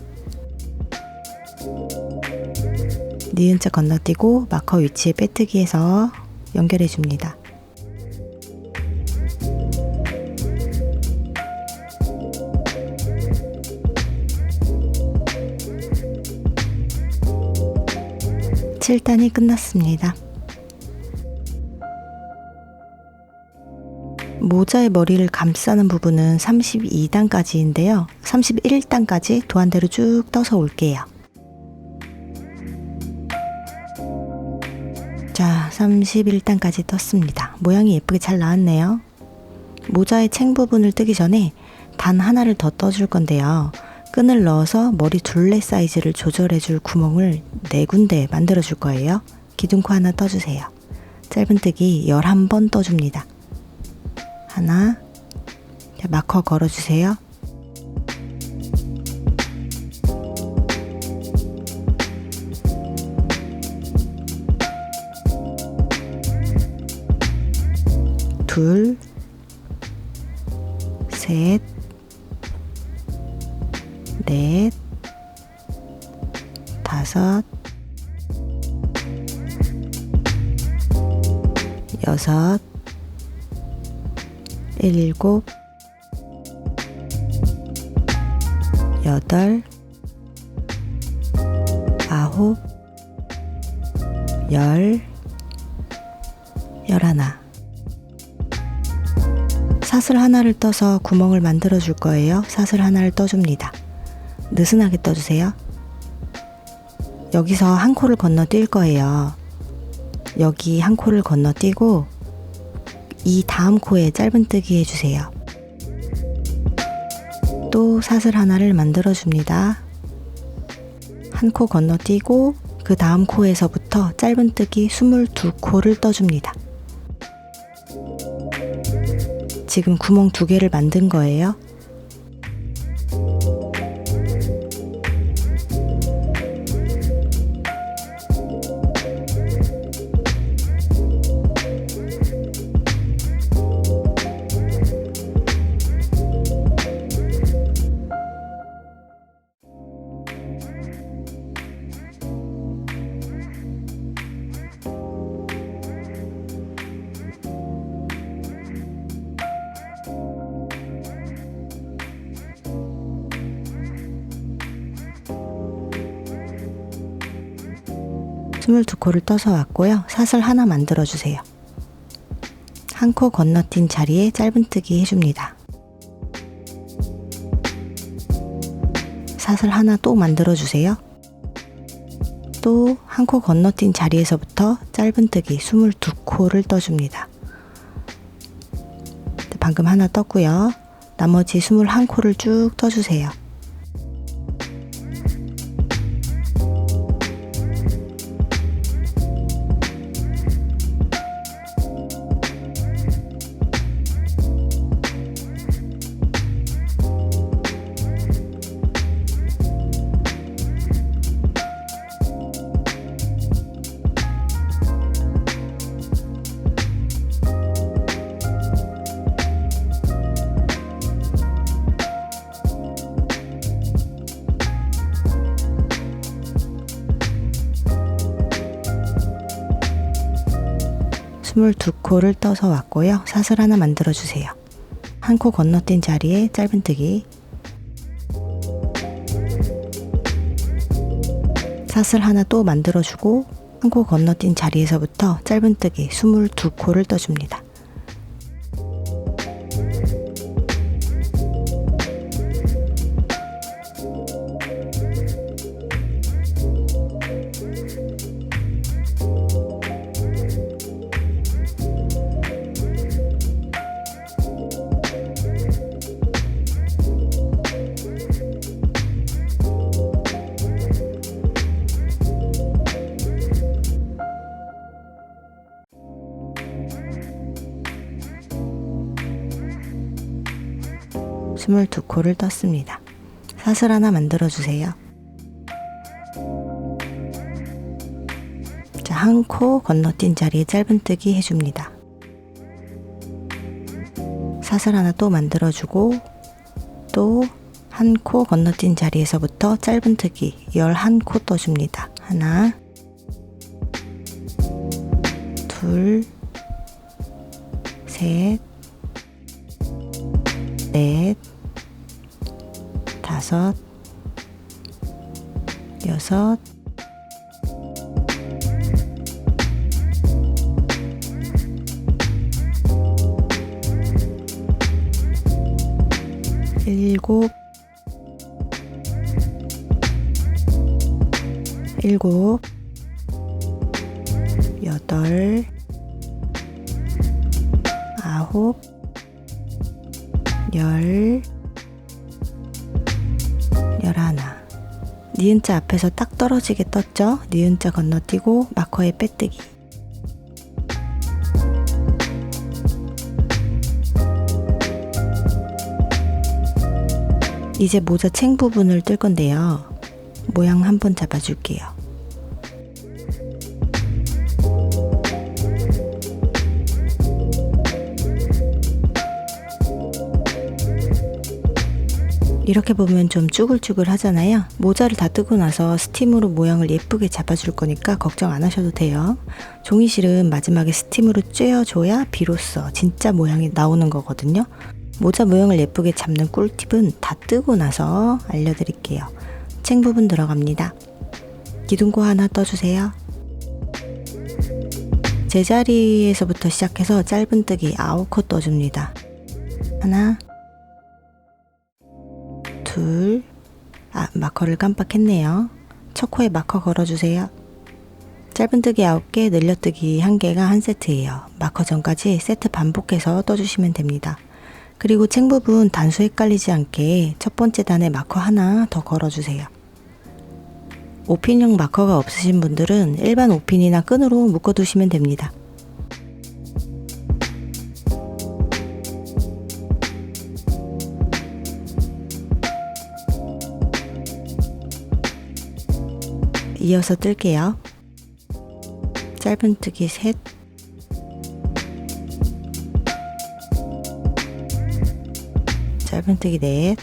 니은자 건너뛰고 마커 위치에 빼뜨기해서 연결해 줍니다. (7단이) 끝났습니다. 모자의 머리를 감싸는 부분은 32단까지인데요. 31단까지 도안대로 쭉 떠서 올게요. 자, 31단까지 떴습니다. 모양이 예쁘게 잘 나왔네요. 모자의 챙 부분을 뜨기 전에 단 하나를 더 떠줄 건데요. 끈을 넣어서 머리 둘레 사이즈를 조절해줄 구멍을 4군데 만들어줄 거예요. 기둥코 하나 떠주세요. 짧은뜨기 11번 떠줍니다. 하나, 마커 걸어주세요. 둘, 셋, 넷, 다섯, 여섯, 일곱, 여덟, 아홉, 열, 11. 사슬 하나를 떠서 구멍을 만들어 줄 거예요. 사슬 하나를 떠줍니다. 느슨하게 떠주세요. 여기서 한 코를 건너뛸 거예요. 여기 한 코를 건너뛰고 이 다음 코에 짧은뜨기 해주세요. 또 사슬 하나를 만들어 줍니다. 한 코 건너뛰고 그 다음 코에서부터 짧은뜨기 22코를 떠줍니다. 지금 구멍 2개를 만든 거예요. 스물두 코를 떠서 왔고요. 사슬 하나 만들어 주세요. 한 코 건너뛴 자리에 짧은뜨기 해줍니다. 사슬 하나 또 만들어 주세요. 또 한 코 건너뛴 자리에서부터 짧은뜨기 22코를 떠줍니다. 방금 하나 떴고요. 나머지 21코를 쭉 떠주세요. 스물두 코를 떠서 왔고요. 사슬 하나 만들어 주세요. 한 코 건너뛴 자리에 짧은뜨기, 사슬 하나 또 만들어 주고 한 코 건너뛴 자리에서부터 짧은뜨기 22코를 떠줍니다. 스물두 코를 떴습니다. 사슬 하나 만들어 주세요. 자, 한 코 건너뛴 자리에 짧은뜨기 해줍니다. 사슬 하나 또 만들어 주고 또 한 코 건너뛴 자리에서부터 짧은뜨기 11코 떠줍니다. 하나, 둘, 셋, 넷, 다섯, 여섯, 일곱, 여덟, 아홉, 열, 11. 니은자 앞에서 딱 떨어지게 떴죠? 니은자 건너뛰고 마커에 빼뜨기. 이제 모자 챙 부분을 뜰 건데요. 모양 한번 잡아줄게요. 이렇게 보면 좀 쭈글쭈글 하잖아요. 모자를 다 뜨고 나서 스팀으로 모양을 예쁘게 잡아줄 거니까 걱정 안 하셔도 돼요. 종이실은 마지막에 스팀으로 쬐어줘야 비로소 진짜 모양이 나오는 거거든요. 모자 모양을 예쁘게 잡는 꿀팁은 다 뜨고 나서 알려드릴게요. 챙 부분 들어갑니다. 기둥고 하나 떠주세요. 제자리에서부터 시작해서 짧은뜨기 9코 떠줍니다. 하나, 둘, 마커를 깜빡했네요. 첫 코에 마커 걸어주세요. 짧은뜨기 9개, 늘려뜨기 1개가 한 세트예요. 마커 전까지 세트 반복해서 떠주시면 됩니다. 그리고 챙 부분 단수 헷갈리지 않게 첫 번째 단에 마커 하나 더 걸어주세요. 5핀형 마커가 없으신 분들은 일반 5핀이나 끈으로 묶어두시면 됩니다. 이어서 뜰게요. 짧은뜨기 셋, 짧은뜨기 넷,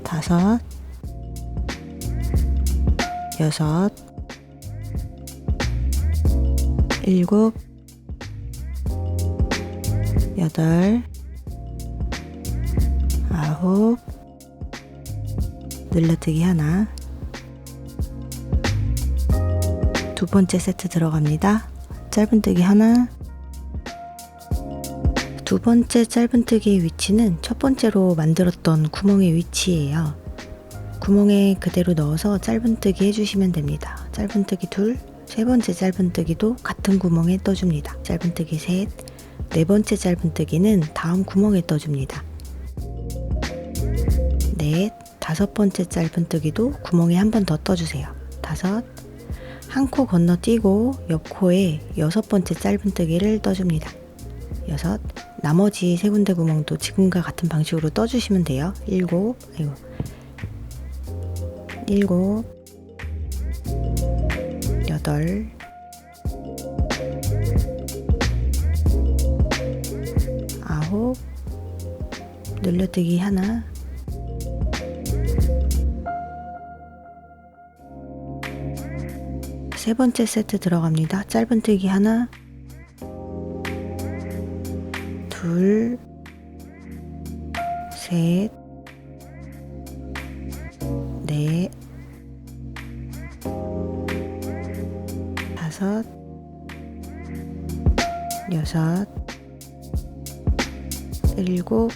다섯, 여섯, 일곱, 여덟, 아홉, 늘려뜨기 하나. 두 번째 세트 들어갑니다. 짧은뜨기 하나. 두 번째 짧은뜨기의 위치는 첫 번째로 만들었던 구멍의 위치예요. 구멍에 그대로 넣어서 짧은뜨기 해주시면 됩니다. 짧은뜨기 둘, 세 번째 짧은뜨기도 같은 구멍에 떠줍니다. 짧은뜨기 셋, 네 번째 짧은뜨기는 다음 구멍에 떠줍니다. 넷, 다섯 번째 짧은뜨기도 구멍에 한 번 더 떠주세요. 다섯, 한 코 건너뛰고 옆 코에 여섯 번째 짧은뜨기를 떠줍니다. 여섯, 나머지 세 군데 구멍도 지금과 같은 방식으로 떠주시면 돼요. 일곱, 여덟, 아홉, 늘려뜨기 하나, 세 번째 세트 들어갑니다. 짧은뜨기 하나, 둘, 셋, 넷, 다섯, 여섯, 일곱,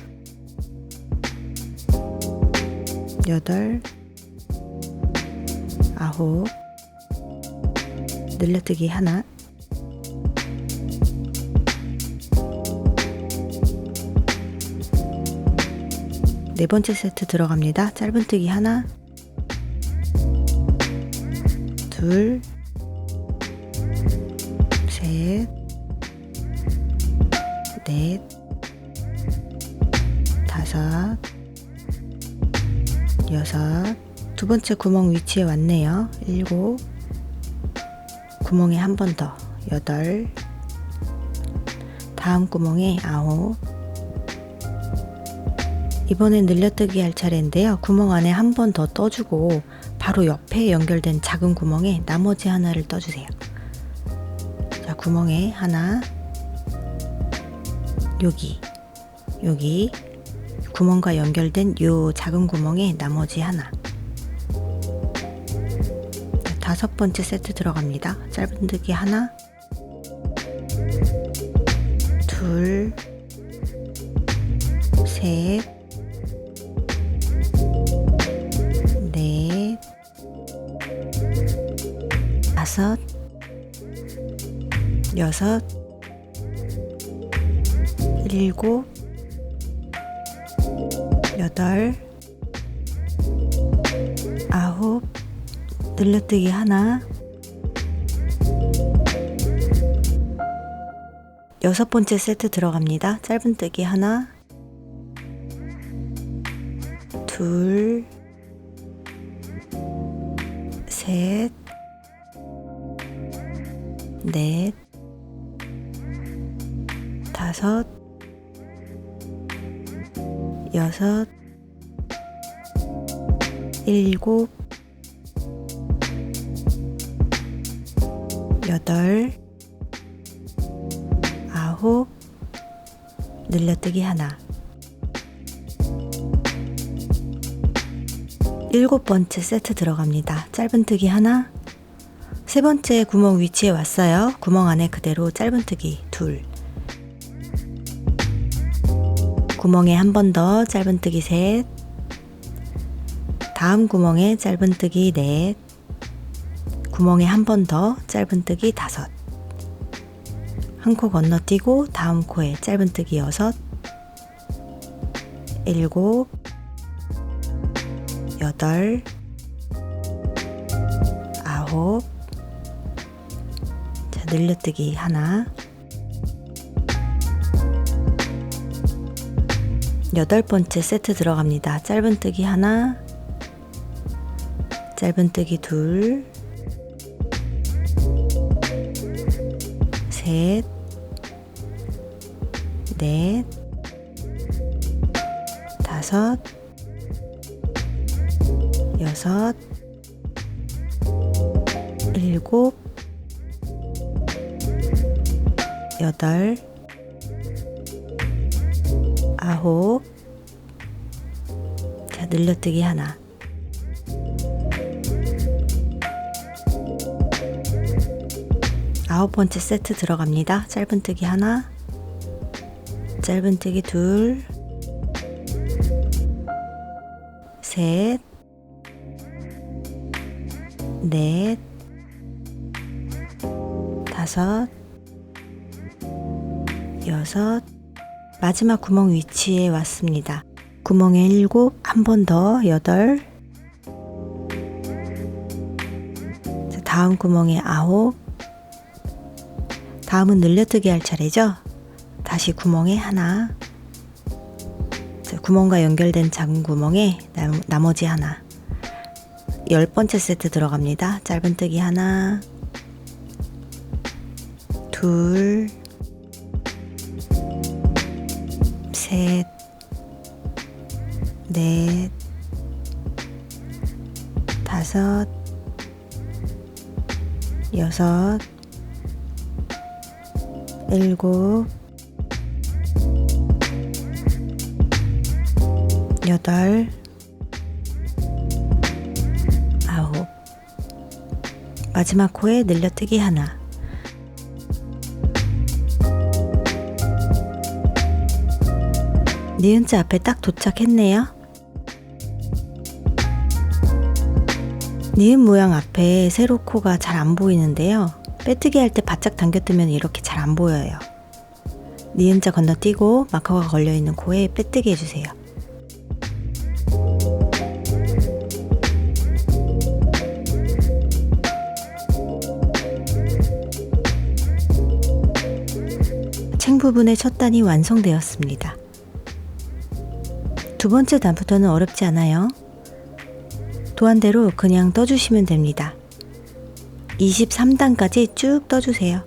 여덟, 아홉, 늘려뜨기 하나, 네 번째 세트 들어갑니다. 짧은뜨기 하나, 둘, 셋, 넷, 다섯, 여섯, 두 번째 구멍 위치에 왔네요. 일곱, 구멍에 한 번 더, 여덟, 다음 구멍에 아홉. 이번엔 늘려뜨기 할 차례인데요. 구멍 안에 한 번 더 떠주고 바로 옆에 연결된 작은 구멍에 나머지 하나를 떠주세요. 자, 구멍에 하나, 여기 구멍과 연결된 요 작은 구멍에 나머지 하나. 자, 다섯 번째 세트 들어갑니다. 짧은뜨기 하나, 둘, 셋, 넷, 다섯, 여섯, 일곱, 여덟, 아홉, 늘려뜨기 하나, 여섯 번째 세트 들어갑니다. 짧은뜨기 하나, 둘, 셋, 넷, 다섯, 여섯, 일곱, 여덟, 아홉, 늘려뜨기 하나. 일곱 번째 세트 들어갑니다. 짧은뜨기 하나, 세 번째 구멍 위치에 왔어요. 구멍 안에 그대로 짧은뜨기 둘, 구멍에 한 번 더 짧은뜨기 셋, 다음 구멍에 짧은뜨기 넷, 구멍에 한 번 더 짧은뜨기 다섯, 한 코 건너뛰고 다음 코에 짧은뜨기 여섯, 일곱, 여덟, 아홉, 자, 늘려뜨기 하나, 여덟 번째 세트 들어갑니다. 짧은뜨기 하나, 짧은뜨기 둘, 셋, 넷, 다섯, 여섯, 일곱, 여덟, 아홉, 자, 늘려뜨기 하나, 아홉 번째 세트 들어갑니다. 짧은뜨기 하나, 짧은뜨기 둘, 셋, 넷, 다섯, 여섯, 마지막 구멍 위치에 왔습니다. 구멍에 일곱, 한 번 더 여덟, 자, 다음 구멍에 아홉, 다음은 늘려뜨기 할 차례죠. 다시 구멍에 하나, 자, 구멍과 연결된 작은 구멍에 나머지 하나, 열 번째 세트 들어갑니다. 짧은뜨기 하나, 둘, 셋, 넷, 다섯, 여섯, 일곱, 여덟, 아홉, 마지막 코에 늘려뜨기 하나, 니은자 앞에 딱 도착했네요. 니은 모양 앞에 세로 코가 잘 안 보이는데요. 빼뜨기 할 때 바짝 당겨뜨면 이렇게 잘 안 보여요. 니은자 건너뛰고 마커가 걸려있는 코에 빼뜨기 해주세요. 챙 부분의 첫 단이 완성되었습니다. 두 번째 단부터는 어렵지 않아요. 도안대로 그냥 떠주시면 됩니다. 23단까지 쭉 떠주세요.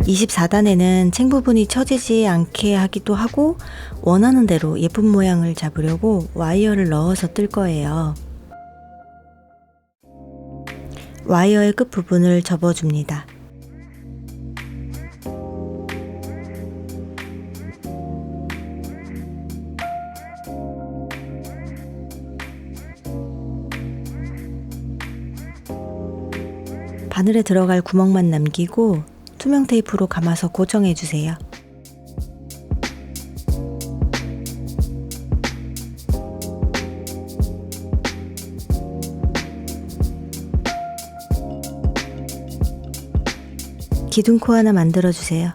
(24단에는) 챙 부분이 처지지 않게 하기도 하고 원하는 대로 예쁜 모양을 잡으려고 와이어를 넣어서 뜰 거예요. 와이어의 끝부분을 접어줍니다. 바늘에 들어갈 구멍만 남기고 투명 테이프로 감아서 고정해 주세요. 기둥코 하나 만들어 주세요.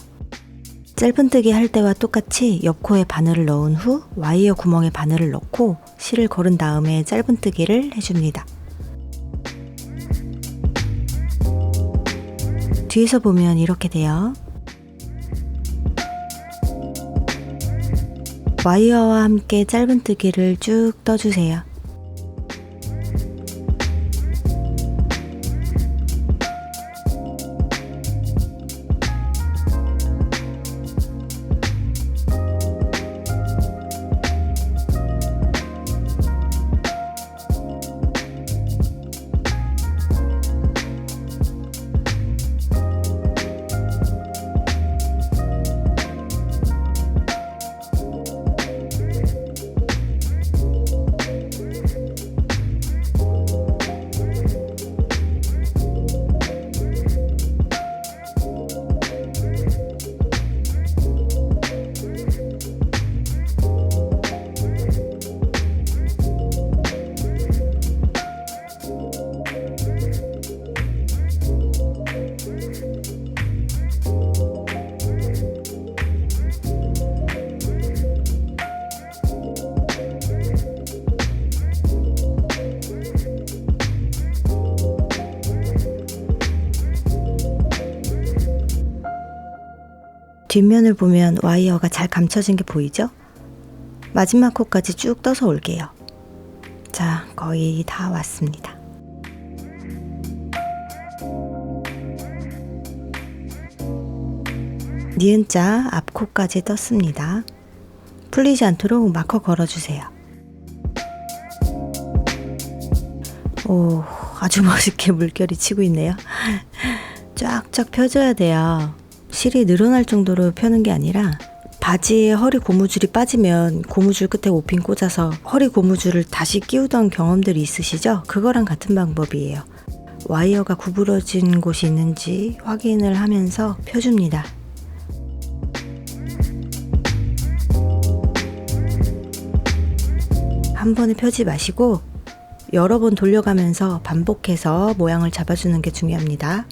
짧은뜨기 할 때와 똑같이 옆코에 바늘을 넣은 후 와이어 구멍에 바늘을 넣고 실을 걸은 다음에 짧은뜨기를 해줍니다. 뒤에서 보면 이렇게 돼요. 와이어와 함께 짧은뜨기를 쭉 떠주세요. 뒷면을 보면 와이어가 잘 감춰진 게 보이죠? 마지막 코까지 쭉 떠서 올게요. 자, 거의 다 왔습니다. 니은자 앞코까지 떴습니다. 풀리지 않도록 마커 걸어주세요. 오, 아주 멋있게 물결이 치고 있네요. 쫙쫙 펴줘야 돼요. 실이 늘어날 정도로 펴는 게 아니라 바지에 허리 고무줄이 빠지면 고무줄 끝에 옷핀 꽂아서 허리 고무줄을 다시 끼우던 경험들이 있으시죠? 그거랑 같은 방법이에요. 와이어가 구부러진 곳이 있는지 확인을 하면서 펴줍니다. 한 번에 펴지 마시고 여러 번 돌려가면서 반복해서 모양을 잡아주는 게 중요합니다.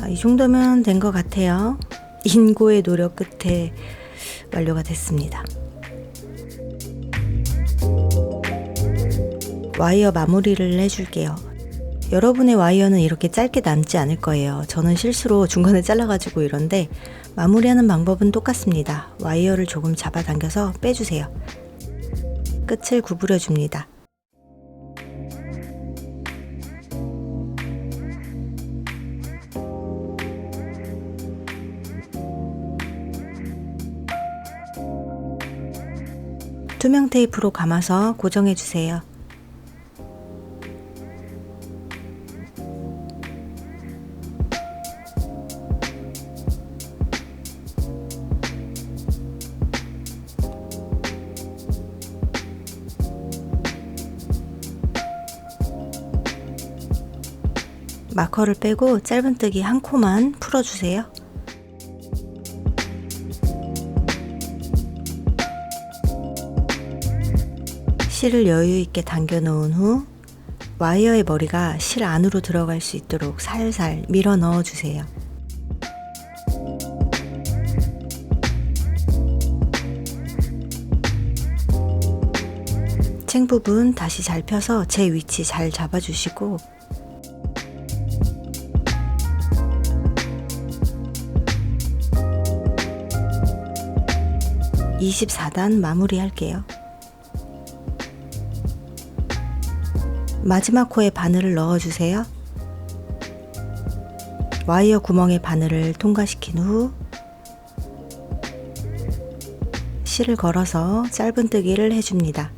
이 정도면 된 것 같아요. 인고의 노력 끝에 완료가 됐습니다. 와이어 마무리를 해줄게요. 여러분의 와이어는 이렇게 짧게 남지 않을 거예요. 저는 실수로 중간에 잘라가지고 이런데 마무리하는 방법은 똑같습니다. 와이어를 조금 잡아당겨서 빼주세요. 끝을 구부려 줍니다. 투명 테이프로 감아서 고정해 주세요. 마커를 빼고 짧은뜨기 한 코만 풀어주세요. 실을 여유있게 당겨 놓은 후 와이어의 머리가 실 안으로 들어갈 수 있도록 살살 밀어 넣어 주세요. 챙 부분 다시 잘 펴서 제 위치 잘 잡아주시고 (24단) 마무리 할게요. 마지막 코에 바늘을 넣어주세요. 와이어 구멍에 바늘을 통과시킨 후 실을 걸어서 짧은뜨기를 해줍니다.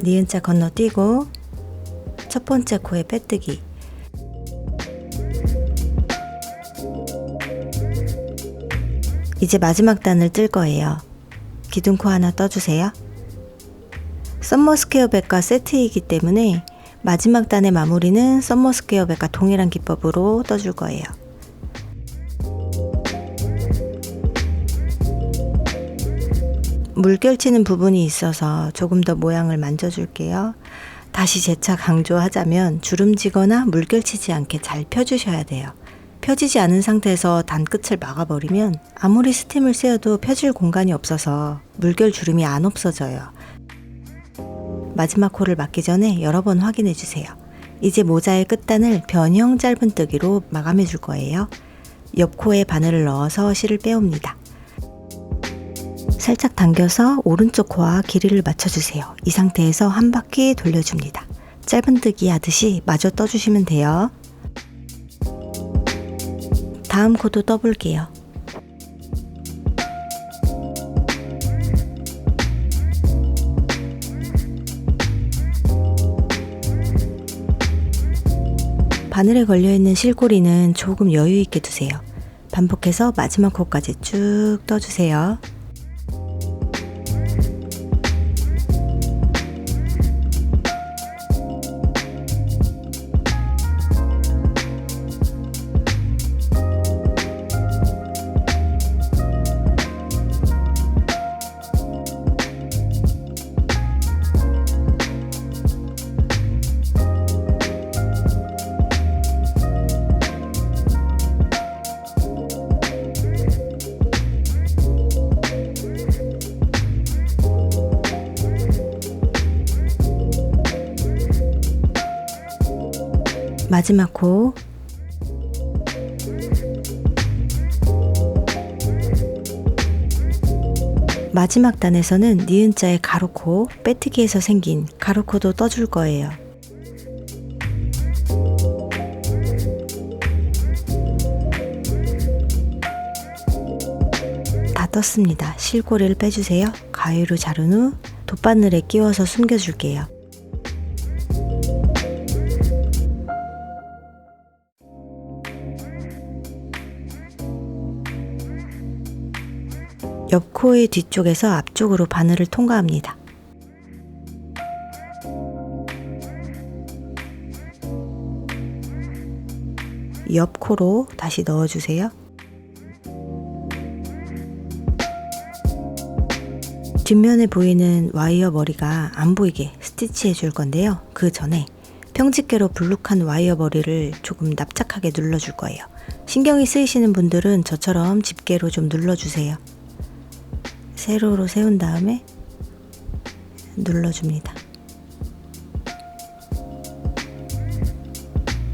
니은자 건너뛰고 첫 번째 코에 빼뜨기, 이제 마지막 단을 뜰 거예요. 기둥코 하나 떠주세요. 썸머스퀘어 백과 세트이기 때문에 마지막 단의 마무리는 썸머스퀘어 백과 동일한 기법으로 떠줄 거예요. 물결치는 부분이 있어서 조금 더 모양을 만져줄게요. 다시 재차 강조하자면 주름지거나 물결치지 않게 잘 펴주셔야 돼요. 펴지지 않은 상태에서 단끝을 막아버리면 아무리 스팀을 쐬어도 펴질 공간이 없어서 물결 주름이 안 없어져요. 마지막 코를 막기 전에 여러 번 확인해 주세요. 이제 모자의 끝단을 변형 짧은뜨기로 마감해 줄 거예요. 옆 코에 바늘을 넣어서 실을 빼옵니다. 살짝 당겨서 오른쪽 코와 길이를 맞춰주세요. 이 상태에서 한 바퀴 돌려줍니다. 짧은뜨기 하듯이 마저 떠주시면 돼요. 다음 코도 떠볼게요. 바늘에 걸려있는 실고리는 조금 여유있게 두세요. 반복해서 마지막 코까지 쭉 떠주세요. 마지막 코, 마지막 단에서는 니은자의 가로코, 빼뜨기에서 생긴 가로코도 떠줄 거예요. 다 떴습니다. 실고리를 빼주세요. 가위로 자른 후 돗바늘에 끼워서 숨겨줄게요. 옆코의 뒤쪽에서 앞쪽으로 바늘을 통과합니다. 옆코로 다시 넣어주세요. 뒷면에 보이는 와이어 머리가 안 보이게 스티치 해줄 건데요. 그 전에 평집게로 불룩한 와이어 머리를 조금 납작하게 눌러줄 거예요. 신경이 쓰이시는 분들은 저처럼 집게로 좀 눌러주세요. 세로로 세운 다음에 눌러줍니다.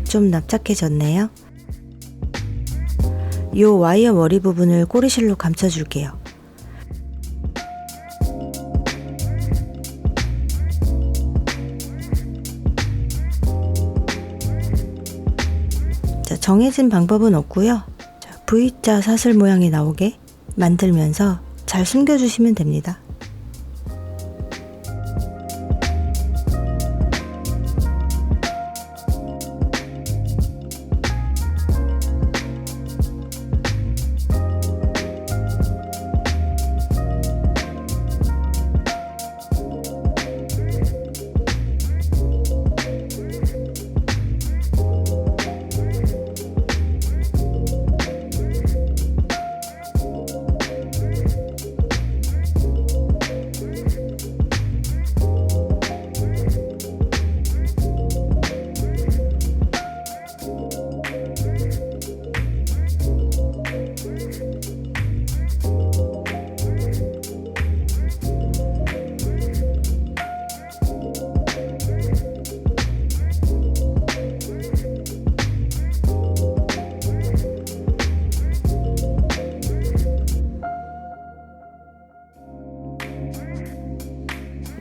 좀 납작해졌네요. 이 와이어 머리 부분을 꼬리실로 감춰줄게요. 자, 정해진 방법은 없고요. 자, V자 사슬 모양이 나오게 만들면서 잘 숨겨주시면 됩니다.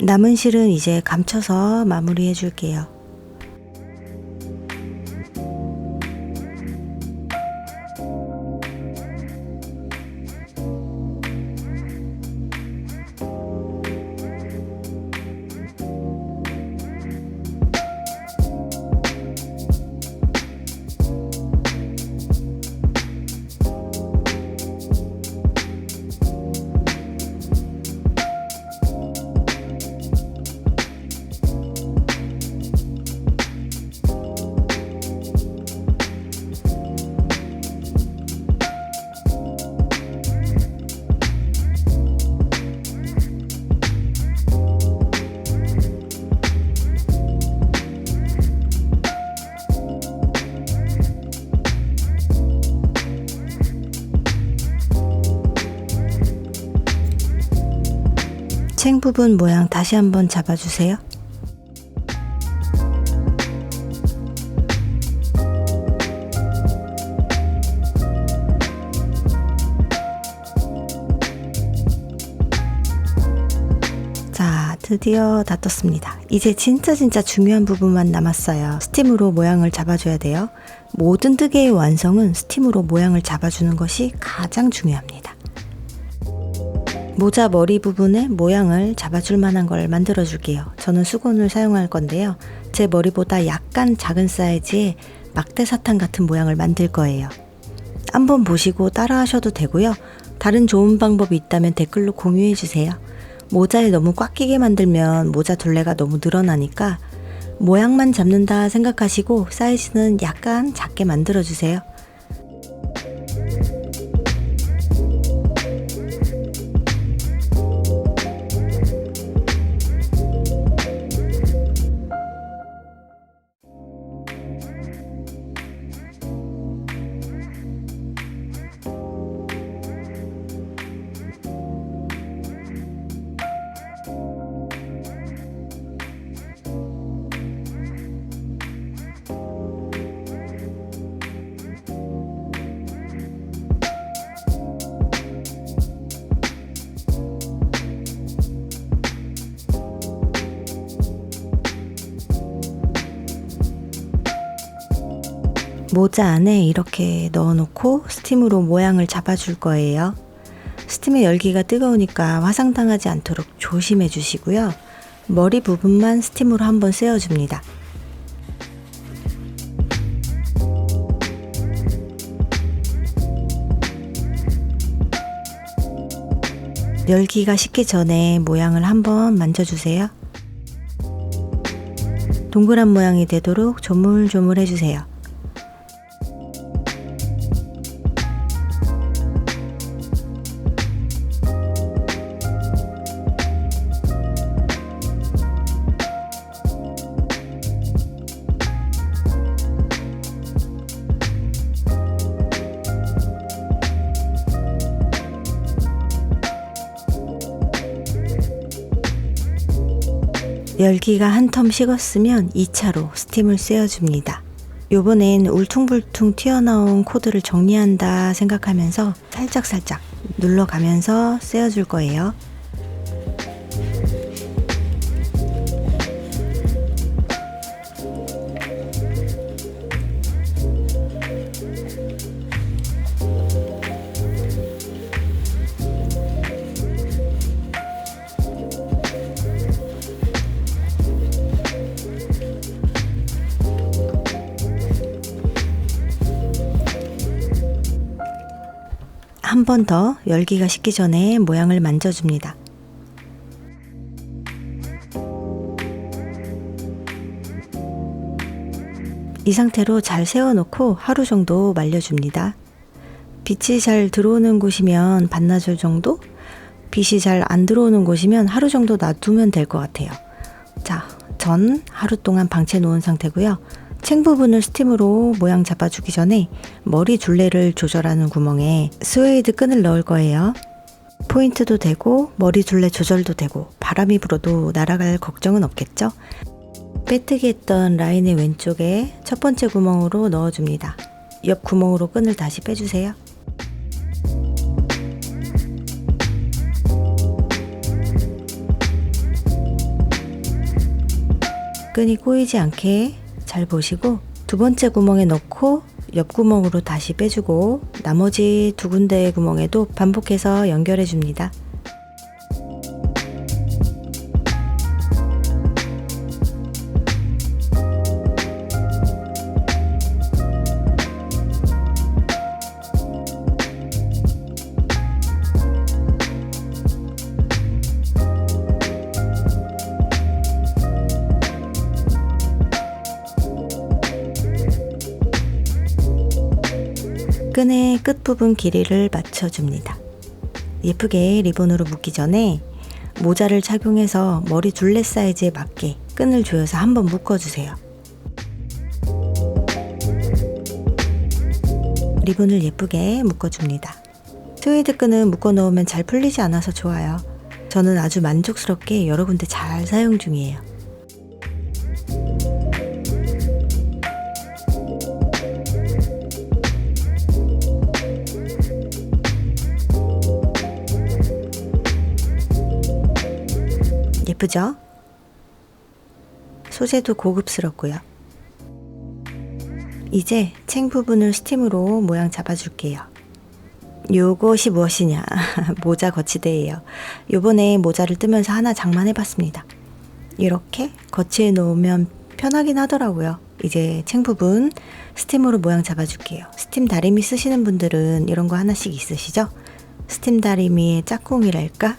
남은 실은 이제 감춰서 마무리해 줄게요. 챙 부분 모양 다시 한번 잡아주세요. 자, 드디어 다 떴습니다. 이제 진짜 중요한 부분만 남았어요. 스팀으로 모양을 잡아줘야 돼요. 모든 뜨개의 완성은 스팀으로 모양을 잡아주는 것이 가장 중요합니다. 모자 머리 부분에 모양을 잡아줄 만한 걸 만들어 줄게요. 저는 수건을 사용할 건데요. 제 머리보다 약간 작은 사이즈의 막대 사탕 같은 모양을 만들 거예요. 한번 보시고 따라 하셔도 되고요. 다른 좋은 방법이 있다면 댓글로 공유해 주세요. 모자에 너무 꽉 끼게 만들면 모자 둘레가 너무 늘어나니까 모양만 잡는다 생각하시고 사이즈는 약간 작게 만들어 주세요. 모자 안에 이렇게 넣어놓고 스팀으로 모양을 잡아줄 거예요. 스팀의 열기가 뜨거우니까 화상당하지 않도록 조심해 주시고요. 머리 부분만 스팀으로 한번 쐬어줍니다. 열기가 식기 전에 모양을 한번 만져주세요. 동그란 모양이 되도록 조물조물 해주세요. 열기가 한 텀 식었으면 2차로 스팀을 쐬어줍니다. 요번엔 울퉁불퉁 튀어나온 코드를 정리한다 생각하면서 살짝살짝 눌러가면서 쐬어줄 거예요. 한 번 더 열기가 식기 전에 모양을 만져줍니다. 이 상태로 잘 세워놓고 하루 정도 말려줍니다. 빛이 잘 들어오는 곳이면 반나절 정도? 빛이 잘 안 들어오는 곳이면 하루 정도 놔두면 될 것 같아요. 자, 전 하루 동안 방치해 놓은 상태고요. 챙 부분을 스팀으로 모양 잡아주기 전에 머리 둘레를 조절하는 구멍에 스웨이드 끈을 넣을 거예요. 포인트도 되고 머리 둘레 조절도 되고 바람이 불어도 날아갈 걱정은 없겠죠? 빼뜨기 했던 라인의 왼쪽에 첫 번째 구멍으로 넣어줍니다. 옆 구멍으로 끈을 다시 빼주세요. 끈이 꼬이지 않게 잘 보시고 두 번째 구멍에 넣고 옆 구멍으로 다시 빼주고 나머지 두 군데의 구멍에도 반복해서 연결해 줍니다. 끈의 끝부분 길이를 맞춰줍니다. 예쁘게 리본으로 묶기 전에 모자를 착용해서 머리 둘레 사이즈에 맞게 끈을 조여서 한번 묶어주세요. 리본을 예쁘게 묶어줍니다. 스웨이드 끈은 묶어 놓으면 잘 풀리지 않아서 좋아요. 저는 아주 만족스럽게 여러 군데 잘 사용 중이에요. 예쁘죠? 소재도 고급스럽고요. 이제 챙 부분을 스팀으로 모양 잡아줄게요. 요것이 무엇이냐? 모자 거치대예요. 요번에 모자를 뜨면서 하나 장만해봤습니다. 이렇게 거치해 놓으면 편하긴 하더라고요. 이제 챙 부분 스팀으로 모양 잡아줄게요. 스팀 다리미 쓰시는 분들은 이런 거 하나씩 있으시죠? 스팀 다리미의 짝꿍이랄까?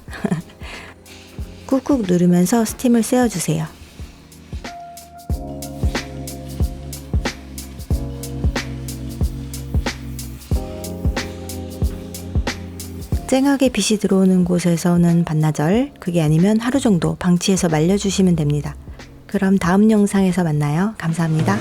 꾹꾹 누르면서 스팀을 쐬어주세요. 쨍하게 빛이 들어오는 곳에서는 반나절, 그게 아니면 하루 정도 방치해서 말려주시면 됩니다. 그럼 다음 영상에서 만나요. 감사합니다.